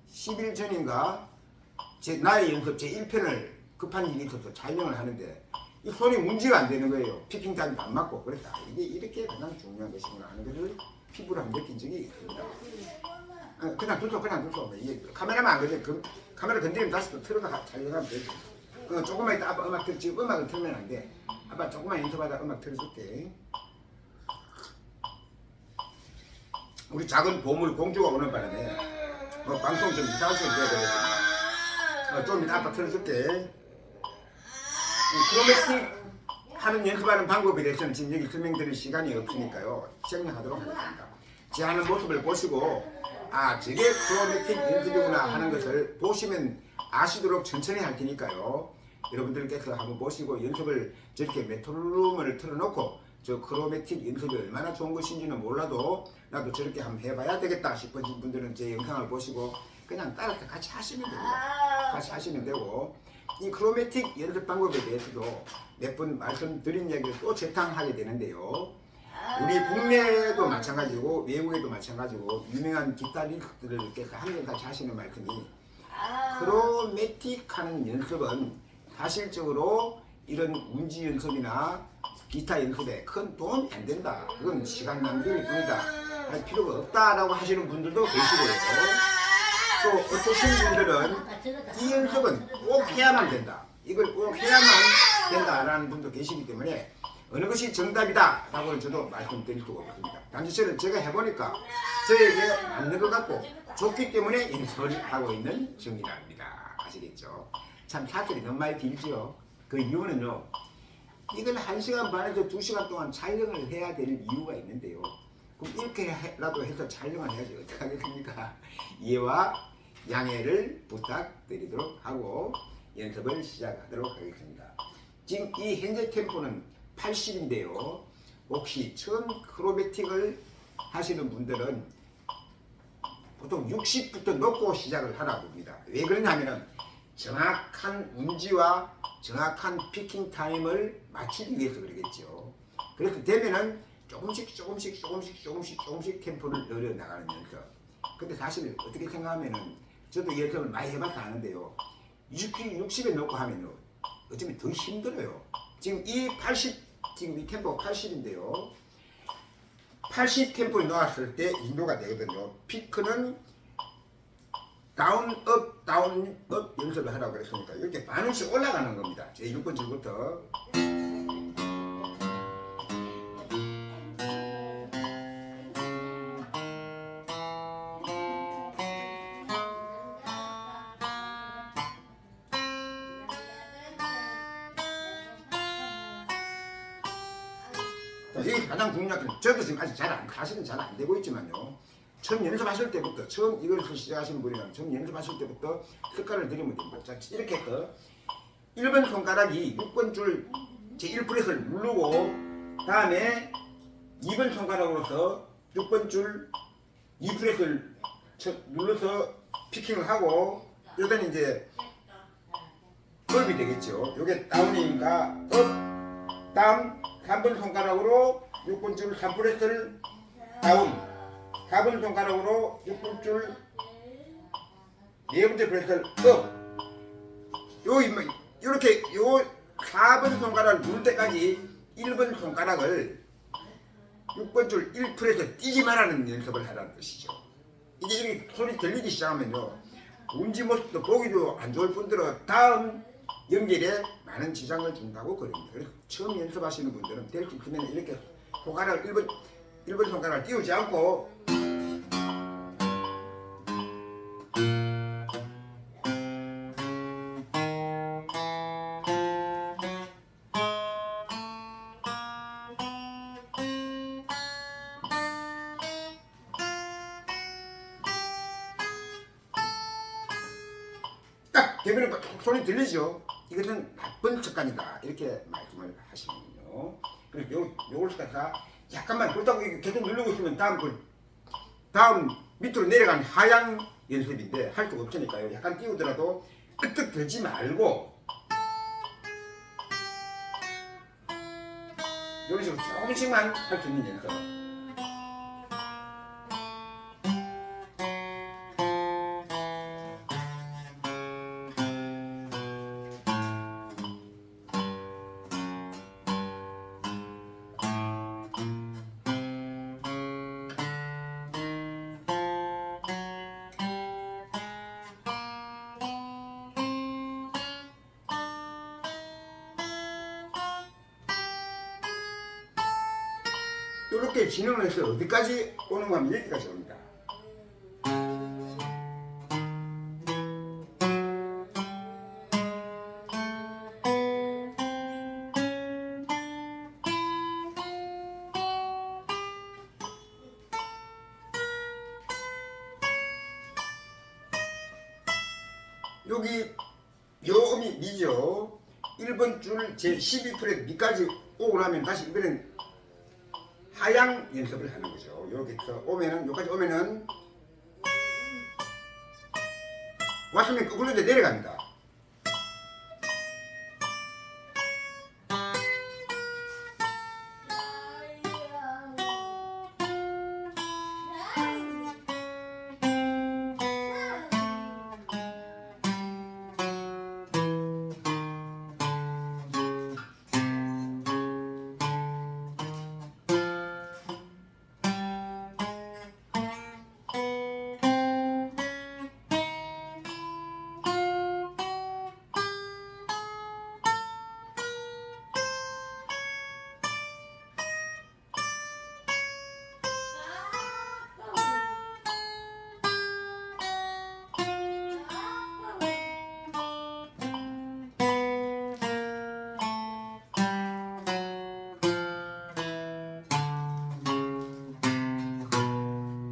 10일 전인가 나의 연습 제 1편을 급한 일이 있어서 촬영을 하는데 이 손이 문제가 안 되는 거예요. 피킹 타임도 안 맞고 그랬다. 이게 이렇게 가장 중요한 것이구나 하는 것을 피부로 한번 느낀 적이 있습니다. 그냥 두서 이게 카메라만 안 그래. 카메라 건드리면 다시 또 틀어서 촬영하면 되지. 조금만 이따 아빠 음악 지금 음악을 틀면 안 돼. 아빠 조금만 연습하다 음악 틀어줄게. 우리 작은 보물 공주가 오는 바람에 방송 좀 이상하게 해야 되겠구나. 좀 이따 아빠 틀어줄게. 크로매틱 하는 연습하는 방법에 대해서는 지금 여기 설명드릴 시간이 없으니까요. 시행하도록 하겠습니다. 제 하는 모습을 보시고 아 저게 크로매틱 연습이구나 하는 것을 보시면 아시도록 천천히 할 테니까요. 여러분들께서 한번 보시고 연습을 저렇게 메트로놈을 틀어놓고 저 크로매틱 연습이 얼마나 좋은 것인지는 몰라도 나도 저렇게 한번 해봐야 되겠다 싶으신 분들은 제 영상을 보시고 그냥 따라서 같이 하시면 됩니다. 같이 하시면 되고 이 크로매틱 연습 방법에 대해서도 몇 번 말씀드린 이야기를 또 재탕하게 되는데요. 우리 국내에도 마찬가지고 외국에도 마찬가지고 유명한 기타리스트들께서 항상 같이 하시는 말씀이 크로매틱 하는 연습은 사실적으로 이런 운지 연습이나 기타 연습에 큰 도움이 안 된다. 그건 시간 낭비일 뿐이다. 할 필요가 없다라고 하시는 분들도 계시고요. 또 어떠신 분들은 이 연습은 꼭 해야만 된다. 이걸 꼭 해야만 된다라는 분도 계시기 때문에 어느 것이 정답이다 라고 저도 말씀드릴 수가 없습니다. 단지 저는 제가 해보니까 저에게 맞는 것 같고 좋기 때문에 연습을 하고 있는 중이랍니다. 아시겠죠? 참 사설이 너무 많이 길지요. 그 이유는요. 이걸 1시간 반에서 2시간 동안 촬영을 해야 될 이유가 있는데요. 그럼 이렇게라도 해서 촬영을 해야지 어떡하겠습니까? 이해와 양해를 부탁드리도록 하고 연습을 시작하도록 하겠습니다. 지금 이 현재 템포는 80인데요. 혹시 처음 크로매틱을 하시는 분들은 보통 60부터 놓고 시작을 하나 봅니다. 왜 그러냐면은 정확한 운지와 정확한 피킹 타임을 맞추기 위해서 그러겠죠. 그래서 되면은 조금씩 템포를 늘려 나가는 연습. 근데 사실 어떻게 생각하면은 저도 이 연습을 많이 해봐서 아는데요. 60에 놓고 하면요. 어쩌면 더 힘들어요. 지금 지금 이 템포가 80인데요. 80 템포에 놓았을 때 인도가 되거든요. 피크는 다운, 업, 다운, 업 연습을 하라고 그랬으니까 이렇게 반원씩 올라가는 겁니다. 제 6번 줄부터. 이게 가장 중요한 건 저도 지금 아직 사실은 잘 안 되고 있지만요. 처음 연습하실 때부터 처음 이걸 시작하시는 분이라면 처음 연습하실 때부터 습관을 들이면 됩니다. 자, 이렇게 해서 1번 손가락이 6번 줄 제1프렛을 누르고 다음에 2번 손가락으로서 6번 줄 2프렛을 눌러서 피킹을 하고 이러더니 이제 업이 되겠죠. 이게 다운이니까 업, 다운 3번 손가락으로 6번 줄 3프렛을 다운 4번 손가락으로 6번 줄 4번째 프렛을 업 이렇게 요 4번 손가락을 누를 때까지 1번 손가락을 6번 줄 1프렛에 띄지 말라는 연습을 하라는 뜻이죠. 이게 소리 들리기 시작하면요. 운지 모습도 보기도 안 좋을 뿐더러 다음 연결에 많은 지장을 준다고 그럽니다. 그래서 처음 연습하시는 분들은 될 수 있으면 이렇게 손가락을 1번 손가락을 띄우지 않고 대부분 소리 들리죠? 이것은 나쁜 습관이다 이렇게 말씀을 하시는군요. 그래서 요걸 갖다가 약간만 그렇다고 계속 누르고 있으면 다음 밑으로 내려간 하향 연습인데 할 수가 없으니까요. 약간 띄우더라도 끄떡 들지 말고 이런 식으로 조금씩만 할 수 있는 연습. 이렇게 진행을 해서 어디까지 오는 거 하면 여기까지 옵니다. 여기 요 음이 미죠. 1번 줄 제 12프렛 미까지 오고 나면 다시 이번엔 하향 연습을 하는 거죠. 이렇게 해서 오면은 여기까지 오면은 왔으면 거꾸로 이제 내려갑니다.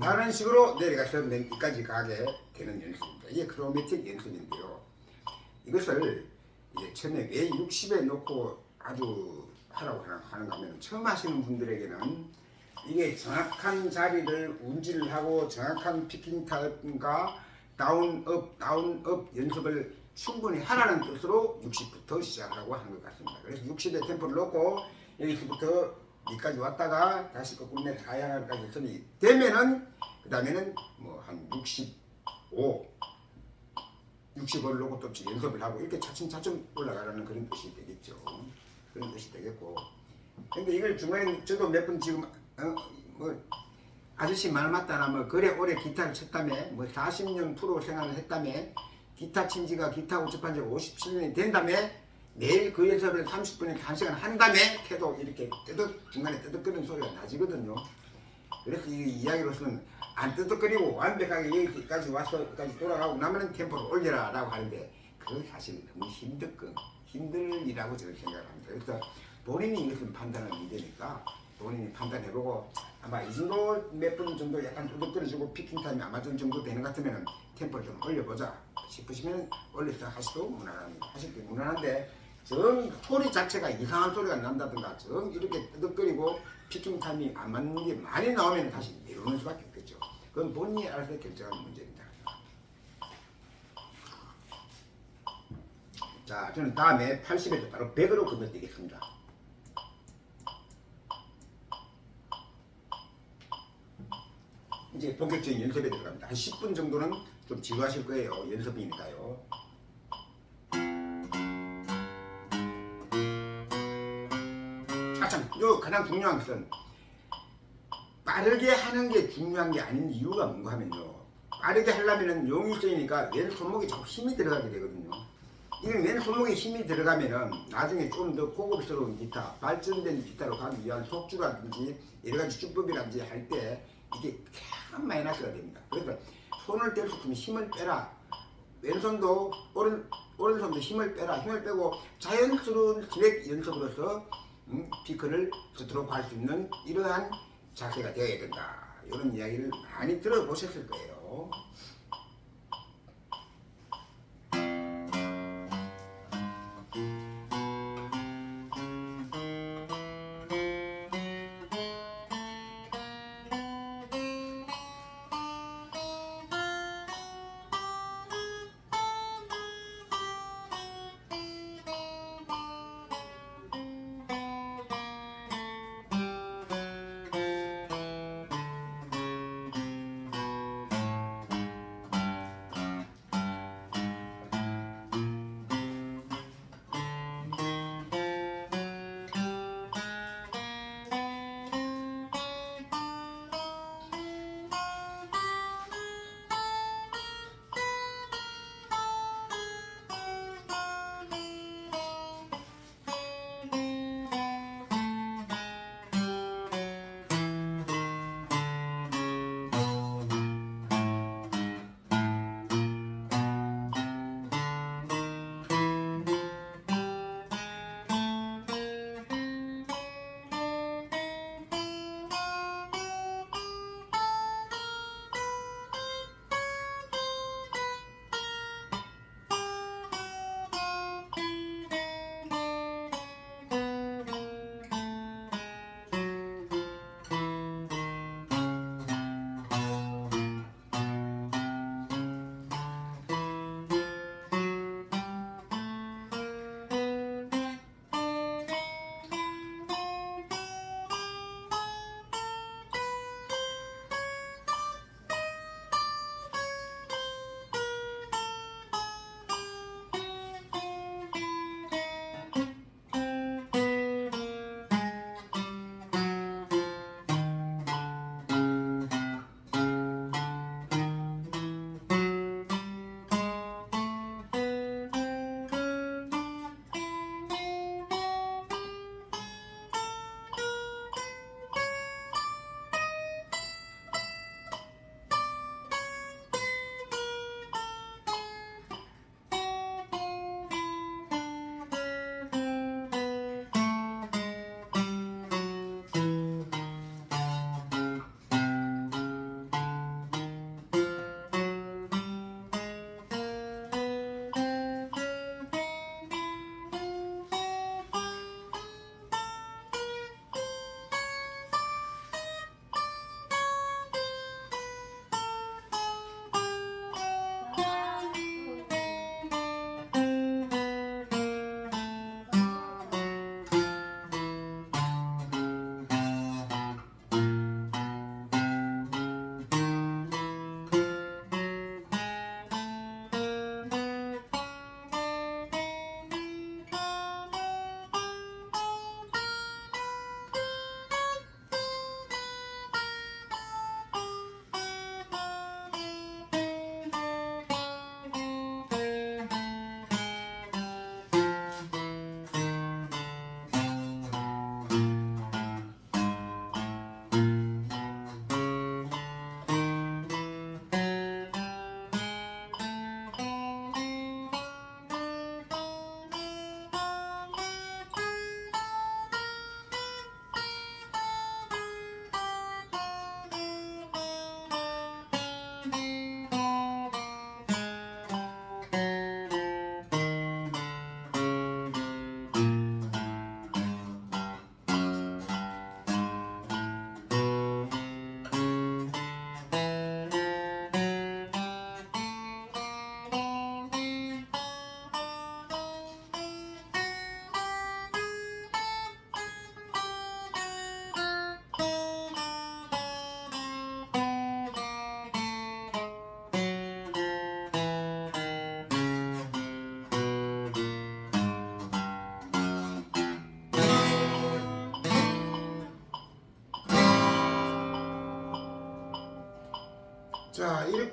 다른 식으로 내려가서 여기까지 가게 되는 연습입니다. 이게 크로매틱 연습인데요. 이것을 이제 처음에 왜 60에 놓고 아주 하라고 하는가 하면 처음 하시는 분들에게는 이게 정확한 자리를 운지를 하고 정확한 피킹 타임과 다운업 연습을 충분히 하라는 뜻으로 60부터 시작하라고 하는 것 같습니다. 그래서 60의 템포를 놓고 여기서부터 여기까지 왔다가 다시 거꾸로 내려 하향까지 선이 되면은 그 다음에는 뭐 한 65, 65를 놓고 또 연습을 하고 이렇게 차츰차츰 올라가라는 그런 뜻이 되겠죠. 그런 뜻이 되겠고. 근데 이걸 중간에 저도 몇 번 지금 뭐 아저씨 말 맞다나 뭐 그래 오래 기타를 쳤다며 뭐 40년 프로 생활을 했다며 기타 친 지가 기타 우습한 지가 57년이 된 다음에 매일 그 연습을 30분에 1시간 한 다음에 캐도 이렇게 중간에 뜨덕거리는 소리가 나지거든요. 그래서 이 이야기로서는 안 뜨덕거리고 완벽하게 여기까지 와서 여기까지 돌아가고 나면 템포를 올려라 라고 하는데 그건 사실 너무 힘들이라고 저는 생각을 합니다. 그래서 본인이 이것은 판단할 문제니까 본인이 판단해보고 아마 이 정도 몇 분 정도 약간 뜨덕거려주고 피킹 타임이 아마 좀 정도 되는 것 같으면 템포를 좀 올려보자 싶으시면 올려서 하셔도 무난합니다. 하실 때 무난한데 정 소리 자체가 이상한 소리가 난다든가 정 이렇게 뜨덕거리고 피킹 타임이 안 맞는 게 많이 나오면 다시 내려오는 수밖에 없겠죠. 그건 본인이 알아서 결정하는 문제입니다. 자, 저는 다음에 80에서 바로 100으로 건너뛰겠습니다. 이제 본격적인 연습에 들어갑니다. 한 10분 정도는 좀 지루하실 거예요. 연습이니까요. 참, 요 가장 중요한 것은 빠르게 하는 게 중요한 게 아닌 이유가 뭔가 하면요. 빠르게 하려면은 용이 쓰이니까 왼 손목에 자꾸 힘이 들어가게 되거든요. 이건 왼 손목에 힘이 들어가면은 나중에 좀 더 고급스러운 기타, 발전된 기타로 가기 위한 속주라든지 여러 가지 주법이라든지 할 때 이게 참 마이너스가 됩니다. 그래서 손을 뗄 수 있으면 힘을 빼라. 왼손도 오른손도 힘을 빼라. 힘을 빼고 자연스러운 기획 연습으로서 피크를 스트로크 할 수 있는 이러한 자세가 되어야 된다. 이런 이야기를 많이 들어보셨을 거예요.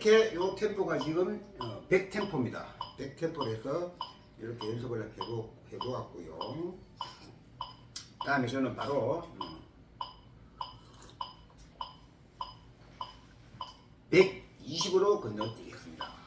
이렇게 요 템포가 지금 100템포입니다. 100템포로 해서 이렇게 연습을 해보았고요. 다음에 저는 바로 120으로 건너뛰겠습니다.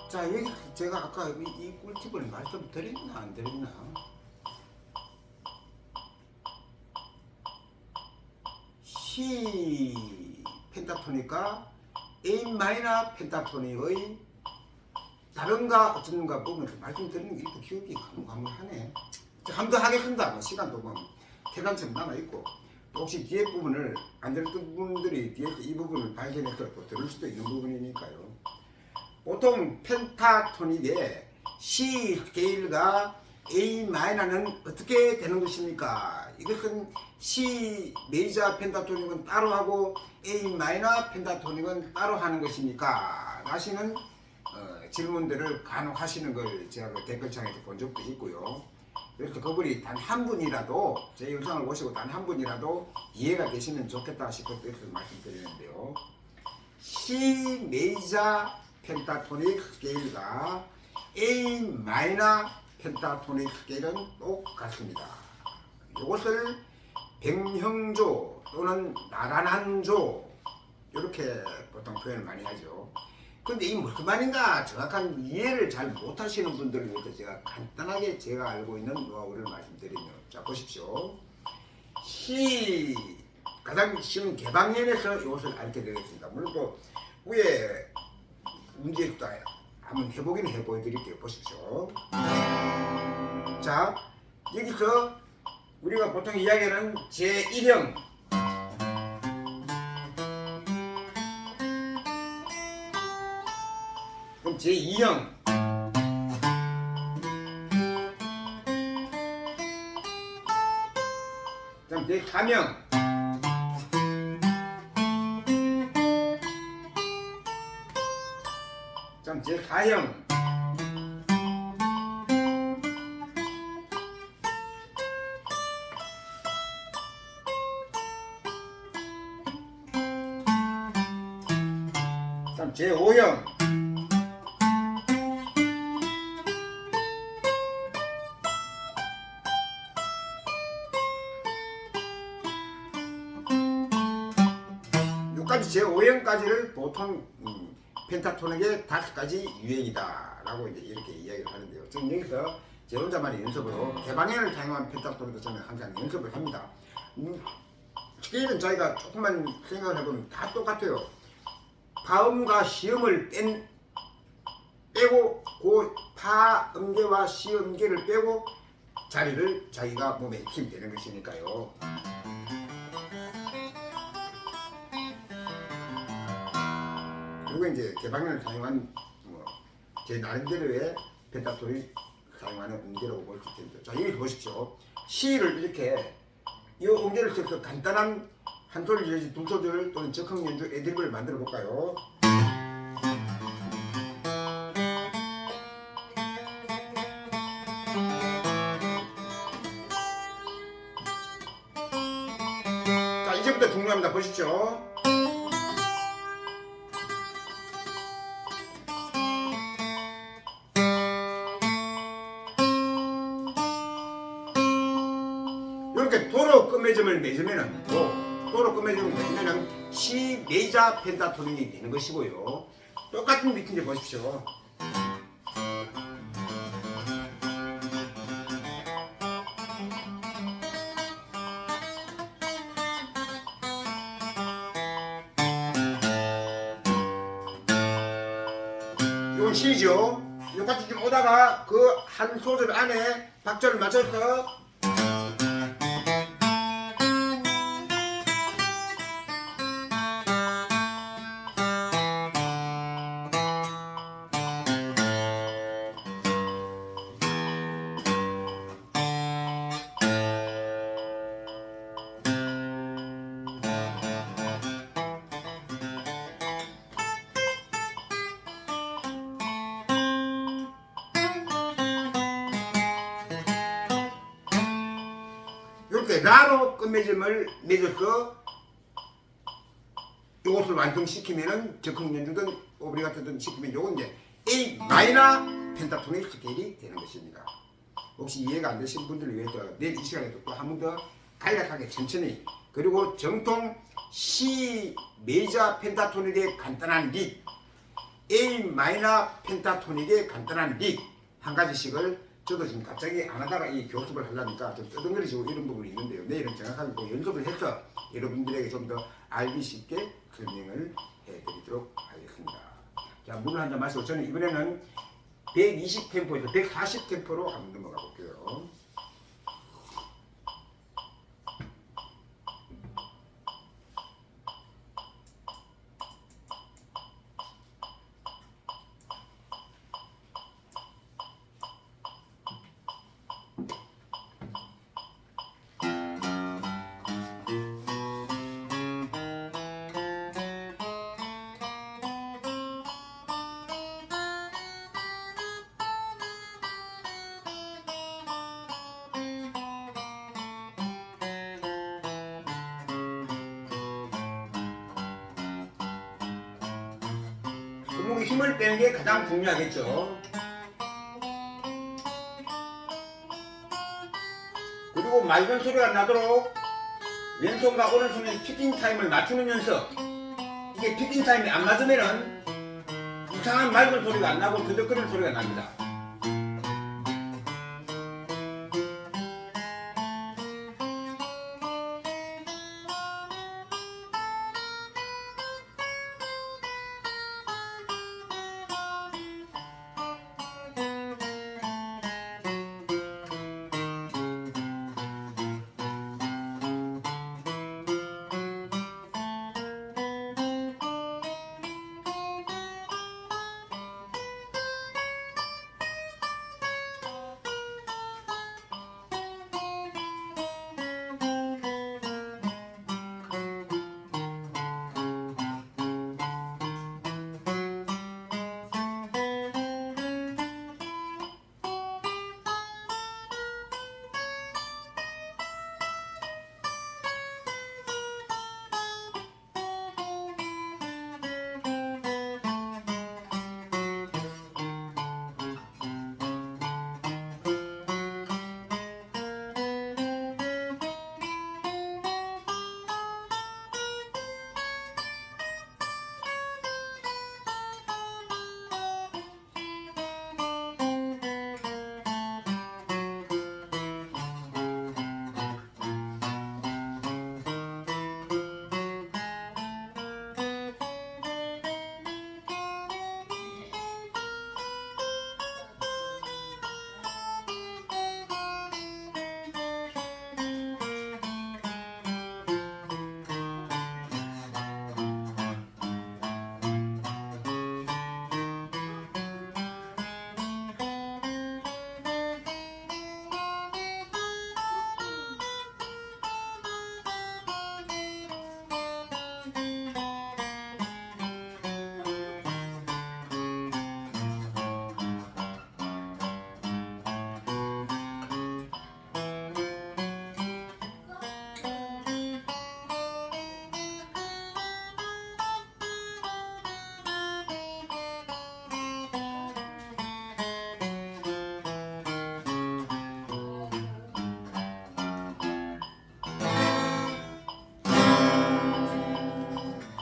자, 여기 제가 아까 이 꿀팁을 말씀드렸나 안 드렸나? C 펜타토닉과 A 마이너 펜타토닉의 다른가 어쩌는가 부분을 말씀드리는 게 이렇게 기억이 가물가물하네. 한번 더 하겠습니다. 뭐 시간도 뭐 태간처럼 남아있고, 혹시 뒤에 부분을 안 들었던 분들이 뒤에서 이 부분을 발견해서 또 들을 수도 있는 부분이니까요. 보통 펜타토닉의 C 스케일과 A 마이너는 어떻게 되는 것입니까? 이것은 C 메이저 펜타토닉은 따로 하고 A 마이너 펜타토닉은 따로 하는 것입니까? 라시는 질문들을 간혹 하시는 걸 제가 그 댓글창에서 본 적도 있고요. 그래서 그분이 단 한 분이라도 제 영상을 보시고 단 한 분이라도 이해가 되시면 좋겠다 싶어서 이렇게 말씀드리는데요. C 메이저 펜타토닉 스케일과 A 마이너 펜타토닉 스케일은 똑같습니다. 이것을 백형조 또는 나란한조 이렇게 보통 표현을 많이 하죠. 근데 이 무슨 말인가 정확한 이해를 잘 못하시는 분들을 위해서 제가 간단하게 제가 알고 있는 노하우를 말씀드리면, 자 보십시오. C 가장 쉬운 개방면에서 이것을 알게 되겠습니다. 물론 또 위에 문제도 한번 해보긴 해보여드릴게요. 보십시오. 자, 여기서 우리가 보통 이야기하는 제1형 그럼 제2형 그럼 제3형 그럼 제4형 그럼 제5형 여기까지 제5형까지를 보통 펜타토닉의 5가지 유형이다 라고 이제 이렇게 이야기를 하는데요. 지금 여기서 제 혼자만의 연습으로 개방형을 사용한 펜타토닉도 저는 항상 연습을 합니다. 스케일은 저희가 조금만 생각을 해보면 다 똑같아요. 파음과 시음을 빼고 그 파음계와 시음계를 빼고 자리를 자기가 몸에 익히면 되는 것이니까요. 이거 이제 개방형을 사용한 제 나름대로의 펜타토닉 사용하는 음계라고 볼 수 있습니다. 자, 여기 보십시오. C를 이렇게 이 음계를 써서 간단한 한 소절 내지 두 소절 또는 적흥 연주 애드립을 만들어 볼까요? 자, 이제부터 중요합니다. 보십시오. 이렇게 도로 끝맺음을 맺으면은 도로 끝맺음을 맺으면은 C 메이저 펜타토닉이 되는 것이고요. 똑같은 비트인지 보십시오. 이건 C죠. 똑같이 좀 오다가 그 한 소절 안에 박자를 맞춰서 이렇게 라로 끝맺음을 맺어서 이것을 완성시키면은 적흥 연주든 오브리가토든 시키면 요건 이제 A 마이너 펜타토닉 스케일이 되는 것입니다. 혹시 이해가 안 되신 분들을 위해서 내일 이 시간에 또 한 번 더 간략하게 천천히, 그리고 정통 C 메이저 펜타토닉의 간단한 릭, A 마이너 펜타토닉의 간단한 릭 한 가지씩을 저도 지금 갑자기 안 하다가 이 교습을 하려니까 좀 뜨덩거리시고 이런 부분이 있는데요. 내일은 정확하게 또 연습을 해서 여러분들에게 좀 더 알기 쉽게 설명을 해드리도록 하겠습니다. 자, 물을 한잔 마시고 저는 이번에는 120 템포에서 140 템포로 한번 넘어가 볼게요. 손목에 힘을 빼는 게 가장 중요하겠죠. 그리고 맑은 소리가 나도록 왼손과 오른손의 피킹 타임을 맞추는 연습. 이게 피킹 타임이 안 맞으면은 이상한 맑은 소리가 안 나고 드덕거리는 소리가 납니다.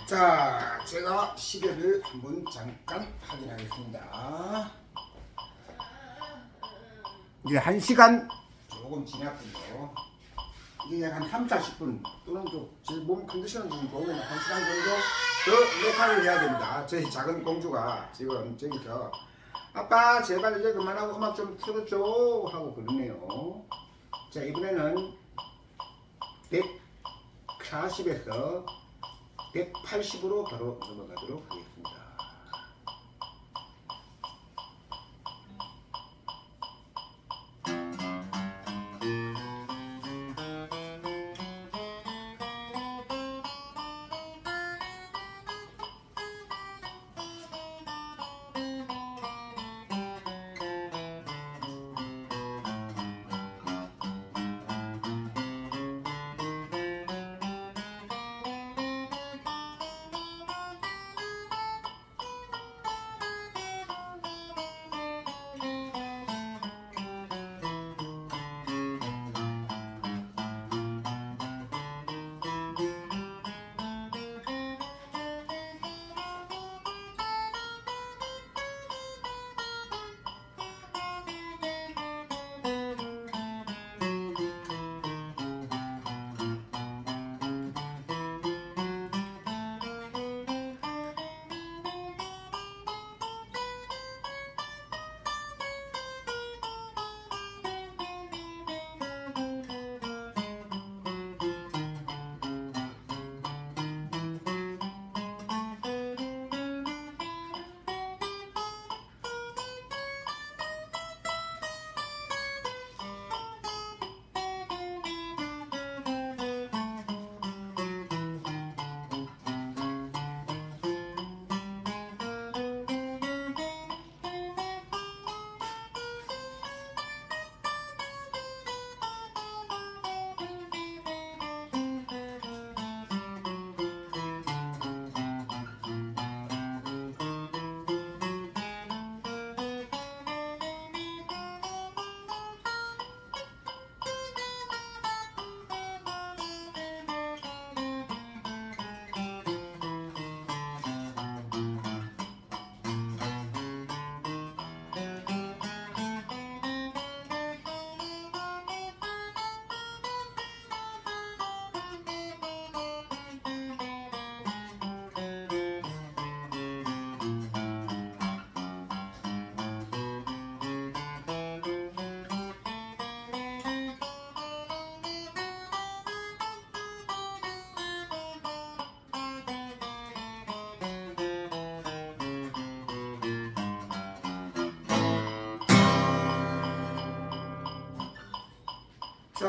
자, 제가 시계를 한번 잠깐 확인하겠습니다. 이제 1시간 조금 지났군요. 이게 한 3, 40분 또는 제 몸 컨디션을 좀 보면 1시간 정도 더 녹화를 해야 됩니다. 저희 작은 공주가 지금 저기서 아빠 제발 이제 그만하고 음악 좀 틀어줘 하고 그러네요. 자, 이번에는 140에서 180으로 바로 넘어가도록 하겠습니다.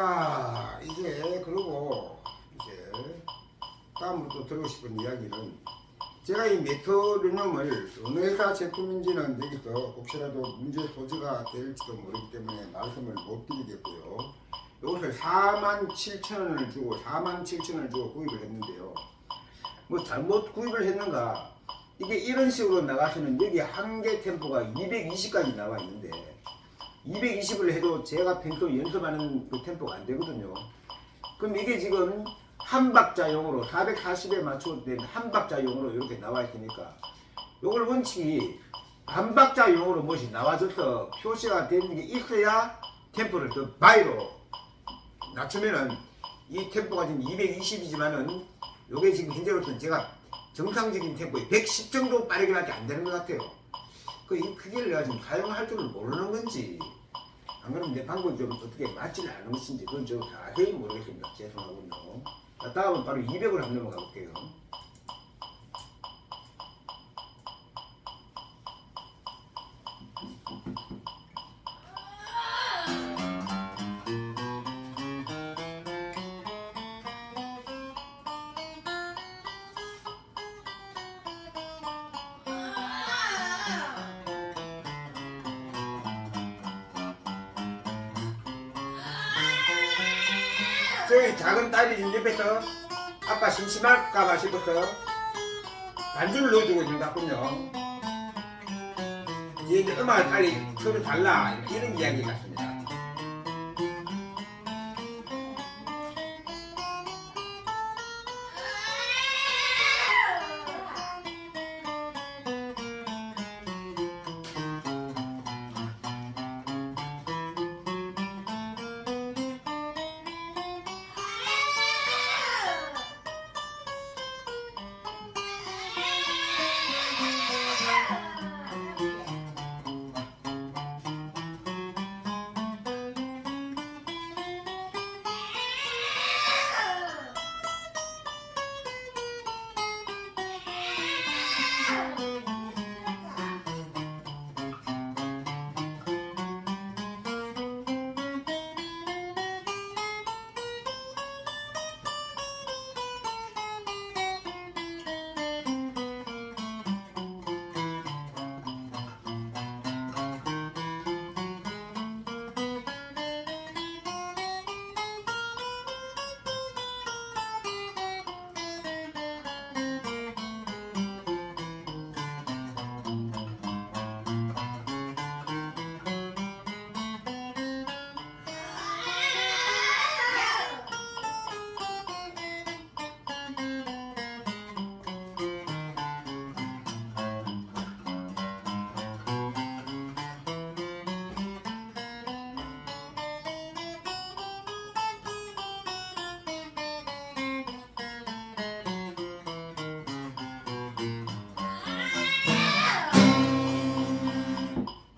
자, 이제 그러고 이제 다음으로 또 들고 싶은 이야기는 제가 이 메트로놈을 어느 회사 제품인지는 여기서 혹시라도 문제 소지가 될지도 모르기 때문에 말씀을 못 드리겠고요. 이것을 47,000원을 주고 47,000원을 주고 구입을 했는데요. 뭐 잘못 구입을 했는가? 이게 이런 식으로 나가서는 여기 한개 템포가 220까지 나와 있는데 220을 해도 제가 평소 연습하는 그 템포가 안 되거든요. 그럼 이게 지금 한 박자용으로 440에 맞춰된 한 박자용으로 이렇게 나와 있으니까 요걸 원칙이 반 박자용으로 무엇이 나와줘서 표시가 되는 게 있어야 템포를 더 바이로 낮추면은 이 템포가 지금 220이지만은 요게 지금 현재로서는 제가 정상적인 템포에 110 정도 빠르게밖에 안 되는 것 같아요. 이 크기를 내가 지금 사용할 줄을 모르는 건지 안 그러면 내 방법이 좀 어떻게 맞지는 않은 것인지 그건 저 자세히 모르겠습니다. 죄송하군요. 자, 다음은 바로 200으로 한번 넘어가 볼게요. 저희 작은 딸이 지금 옆에서 아빠 심심할까봐 싶어서 반주를 넣어주고 있는 것 같군요. 이제 음악을 빨리 틀어달라 이런 이야기 같습니다.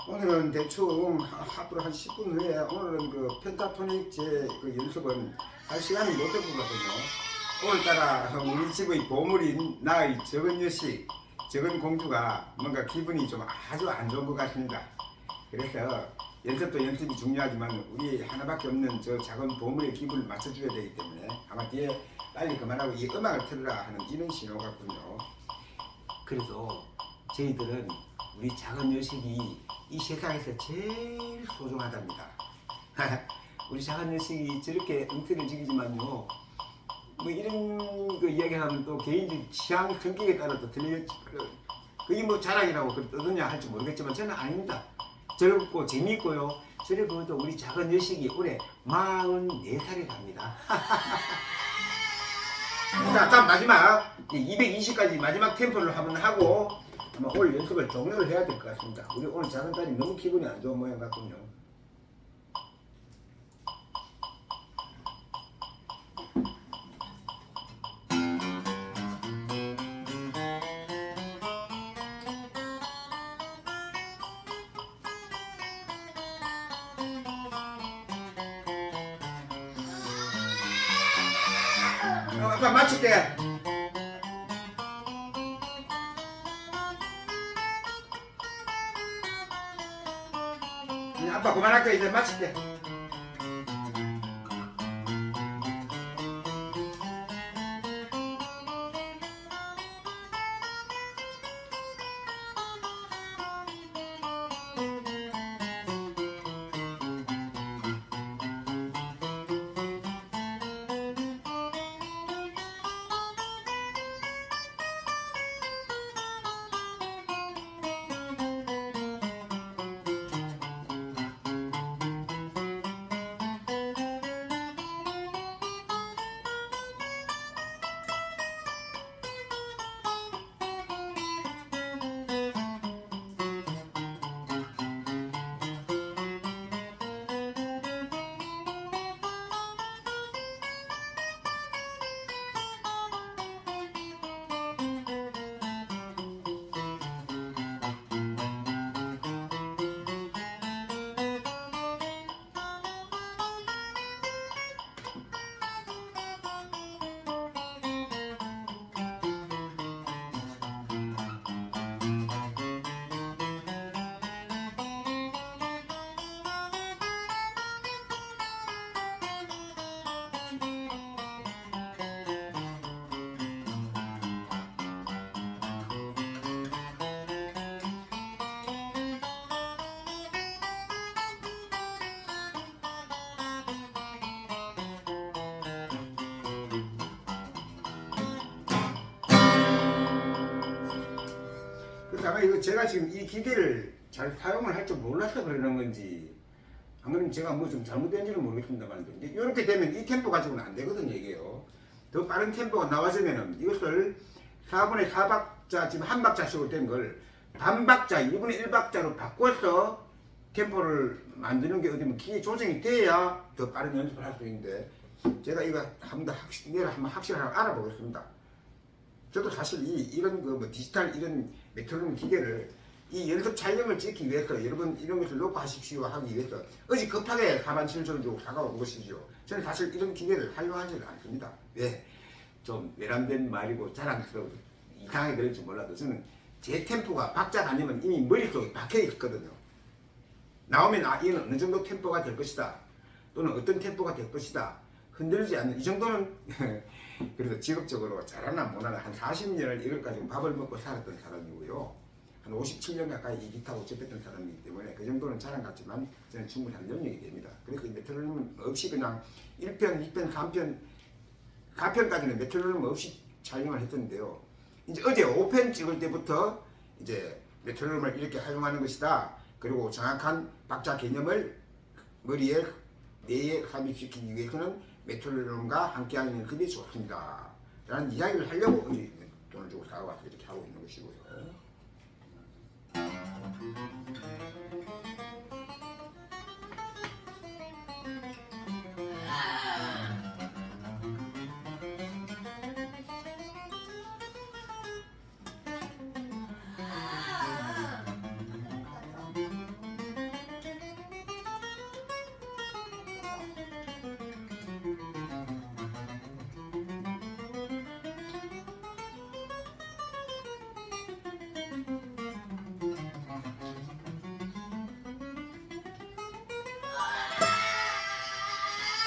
오늘은 대충 앞으로 한 10분 후에 오늘은 그 펜타토닉 그 연습은 할 시간이 못 될 것 같거든요. 오늘따라 우리 집의 보물인 나의 적은 여식, 적은 공주가 뭔가 기분이 좀 아주 안 좋은 것 같습니다. 그래서 연습도 연습이 중요하지만 우리 하나밖에 없는 저 작은 보물의 기분을 맞춰줘야 되기 때문에 아마 뒤에 빨리 그만하고 이 음악을 틀으라 하는 이런 신호 같군요. 그래서 저희들은 우리 작은 여식이 이 세상에서 제일 소중하답니다. 우리 작은 여식이 저렇게 엉터리를 즐기지만요, 뭐 이런 그 이야기하면 또 개인적 취향 성격에 따라 또 그게 뭐 자랑이라고 떠드냐 할지 모르겠지만 저는 아닙니다. 즐겁고 재미있고요. 저래 보면 우리 작은 여식이 올해 44살이랍니다. 자, 다음 마지막 220까지 마지막 템포를 한번 하고 아마 오늘 연습을 종료를 해야 될 것 같습니다. 우리 오늘 작은 딸이 너무 기분이 안 좋은 모양 같군요. 아빠 맞출게. 아빠 그만할게. 이제 마칠게. 그다음에 이거 제가 지금 이 기계를 잘 사용을 할 줄 몰라서 그러는 건지 안 그러면 제가 뭐 좀 잘못된지는 모르겠습니다만 이제 이렇게 되면 이 템포 가지고는 안 되거든요 이게요. 더 빠른 템포가 나와주면은 이것을 4분의 4박자 지금 한 박자씩으로 된 걸 반박자 2분의 1박자로 바꿔서 템포를 만드는 게 어디 뭐 기계 조정이 돼야 더 빠른 연습을 할 수 있는데 제가 이거 내일 한번 확실하게 알아보겠습니다. 저도 사실 이런 그 뭐 디지털 이런 메트로놈 기계를 이 연습 촬영을 찍기 위해서 여러분 이런 것을 놓고 하십시오 하기 위해서 어제 급하게 4만 7천 원 주고 사가온 것이죠. 저는 사실 이런 기계를 활용하지는 않습니다. 왜? 좀 외람된 말이고 자랑스러워 이상하게 들을지 몰라도 저는 제 템포가 박자가 아니면 이미 머릿속에 박혀 있거든요. 나오면 아 이건 어느 정도 템포가 될 것이다. 또는 어떤 템포가 될 것이다. 흔들리지 않는 이 정도는 그래서 직업적으로 잘하나 못하나 한 40년을 이걸 가지고 밥을 먹고 살았던 사람이고요. 한 57년 가까이 이 기타고 접했던 사람이기 때문에 그 정도는 자랑 같지만 저는 충분히 한 능력이 됩니다. 그래서 메트로놈 없이 그냥 1편, 2편, 3편, 4편까지는 메트로놈 없이 촬영을 했었는데요. 이제 어제 5편 찍을 때부터 이제 메트로놈을 이렇게 활용하는 것이다. 그리고 정확한 박자 개념을 머리에 뇌에 삽입시키기 위해서는 메트로놈과 함께하는 연습이 좋습니다. 라는 이야기를 하려고 돈을 주고 사와서 이렇게 하고 있는 것이고요.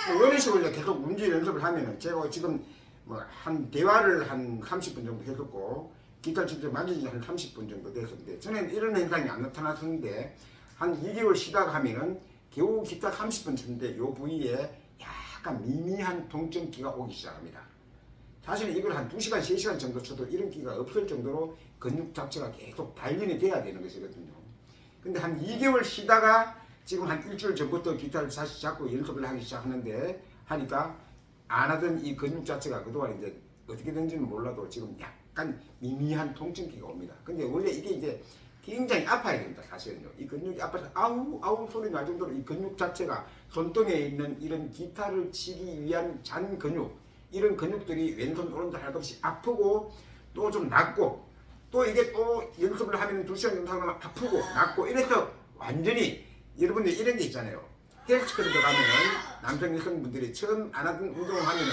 이런 식으로 계속 운지 연습을 하면은 제가 지금 뭐 한 대화를 한 30분 정도 했었고 기타를 직접 만진 지 한 30분 정도 됐었는데 저는 이런 현상이 안 나타났었는데 한 2개월 쉬다가 하면은 겨우 기타 30분 쳤는데 요 부위에 약간 미미한 통증기가 오기 시작합니다. 사실은 이걸 한 2시간, 3시간 정도 쳐도 이런 기가 없을 정도로 근육 자체가 계속 단련이 돼야 되는 것이거든요. 근데 한 2개월 쉬다가 지금 한 일주일 전부터 기타를 다시 잡고 연습을 하기 시작하는데 하니까 안 하던 이 근육 자체가 그동안 이제 어떻게 된지는 몰라도 지금 약간 미미한 통증기가 옵니다. 근데 원래 이게 이제 굉장히 아파야 됩니다. 사실은요. 이 근육이 아파서 아우 아우 소리 날 정도로 이 근육 자체가 손등에 있는 이런 기타를 치기 위한 잔 근육 이런 근육들이 왼손 오른손 할 것 없이 아프고 또 좀 낫고 또 이게 또 연습을 하면 2시간 정도 하면 아프고 낫고 이래서 완전히 여러분들 이런 게 있잖아요. 헬스클럽 가면은 남성 여성분들이 처음 안 하던 운동을 하면은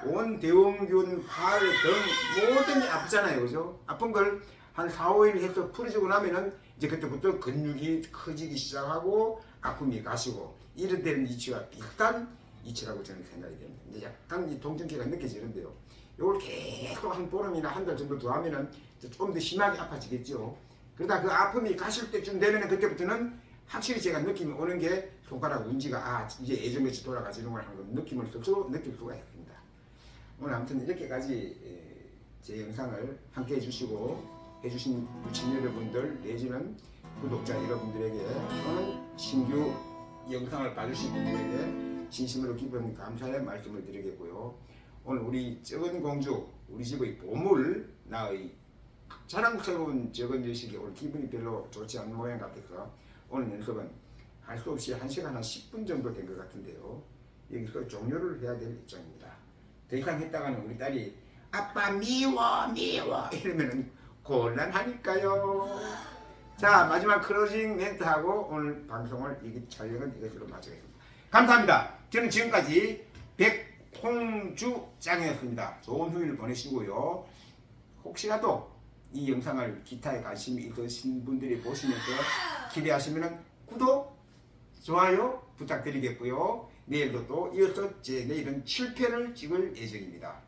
온 대원균, 팔, 등 모든 게 아프잖아요. 그죠? 아픈 걸 한 4, 5일 해서 풀어주고 나면은 이제 그때부터 근육이 커지기 시작하고 아픔이 가시고 이런 데는 이치와 비슷한 이치라고 저는 생각이 됩니다. 이제 약간 이 통증기가 느껴지는데요. 이걸 계속 한 보름이나 한 달 정도 더 하면은 좀 더 심하게 아파지겠죠. 그러다 그 아픔이 가실 때쯤 되면은 그때부터는 확실히 제가 느낌이 오는 게 손가락 운지가 아 이제 예전같이 돌아가지는 하는 느낌을 스스로 느낄 수가 있습니다. 오늘 아무튼 이렇게까지 제 영상을 함께 해주시고 해주신 유친 여러분들 내지는 구독자 여러분들에게 또는 신규 영상을 봐주신 분들에게 진심으로 깊은 감사의 말씀을 드리겠고요. 오늘 우리 적은 공주 우리 집의 보물 나의 자랑스러운 적은 여식이 오늘 기분이 별로 좋지 않은 모양 같아서 오늘 연습은 할 수 없이 1시간 한 10분 정도 된 것 같은데요. 여기서 종료를 해야 될 입장입니다. 더 이상 했다가는 우리 딸이 아빠 미워 미워 이러면은 곤란하니까요. 자 마지막 클로징 멘트하고 오늘 방송을 촬영은 이것으로 마치겠습니다. 감사합니다. 저는 지금까지 백홍주짱이었습니다. 좋은 휴일 보내시고요. 혹시라도 이 영상을 기타에 관심이 있으신 분들이 보시면서 기대하시면 구독, 좋아요 부탁드리겠고요. 내일도 또 이어서 내일은 7편을 찍을 예정입니다.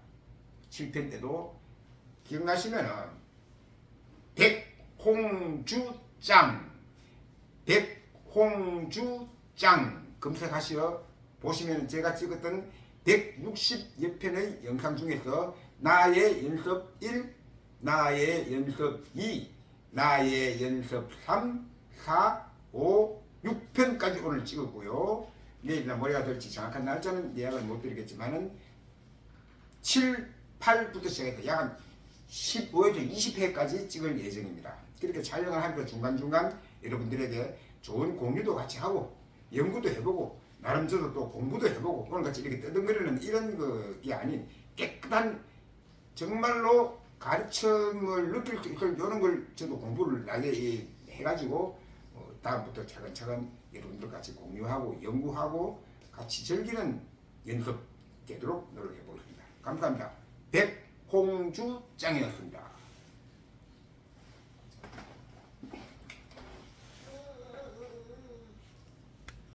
7편 때도 기억나시면 백홍주짱 검색하시어 보시면 제가 찍었던 160여 편의 영상 중에서 나의 연습 1, 나의 연습 2, 나의 연습 3, 4, 5, 6편까지 오늘 찍었고요. 내일이나 모레가 될지 정확한 날짜는 예약을 못 드리겠지만은 7, 8부터 시작해서 약 한 15회에서 20회까지 찍을 예정입니다. 그렇게 촬영을 하면서 중간중간 여러분들에게 좋은 공유도 같이 하고 연구도 해보고 나름 저도 또 공부도 해보고 오늘같이 이렇게 뜨덩거리는 이런 게 아닌 깨끗한 정말로 가르침을 느낄 수 있을 이런 걸 저도 공부를 나게 해가지고 다음부터 차근차근 여러분들 같이 공유하고 연구하고 같이 즐기는 연습 되도록 노력해 보겠습니다. 감사합니다. 백홍주짱이었습니다.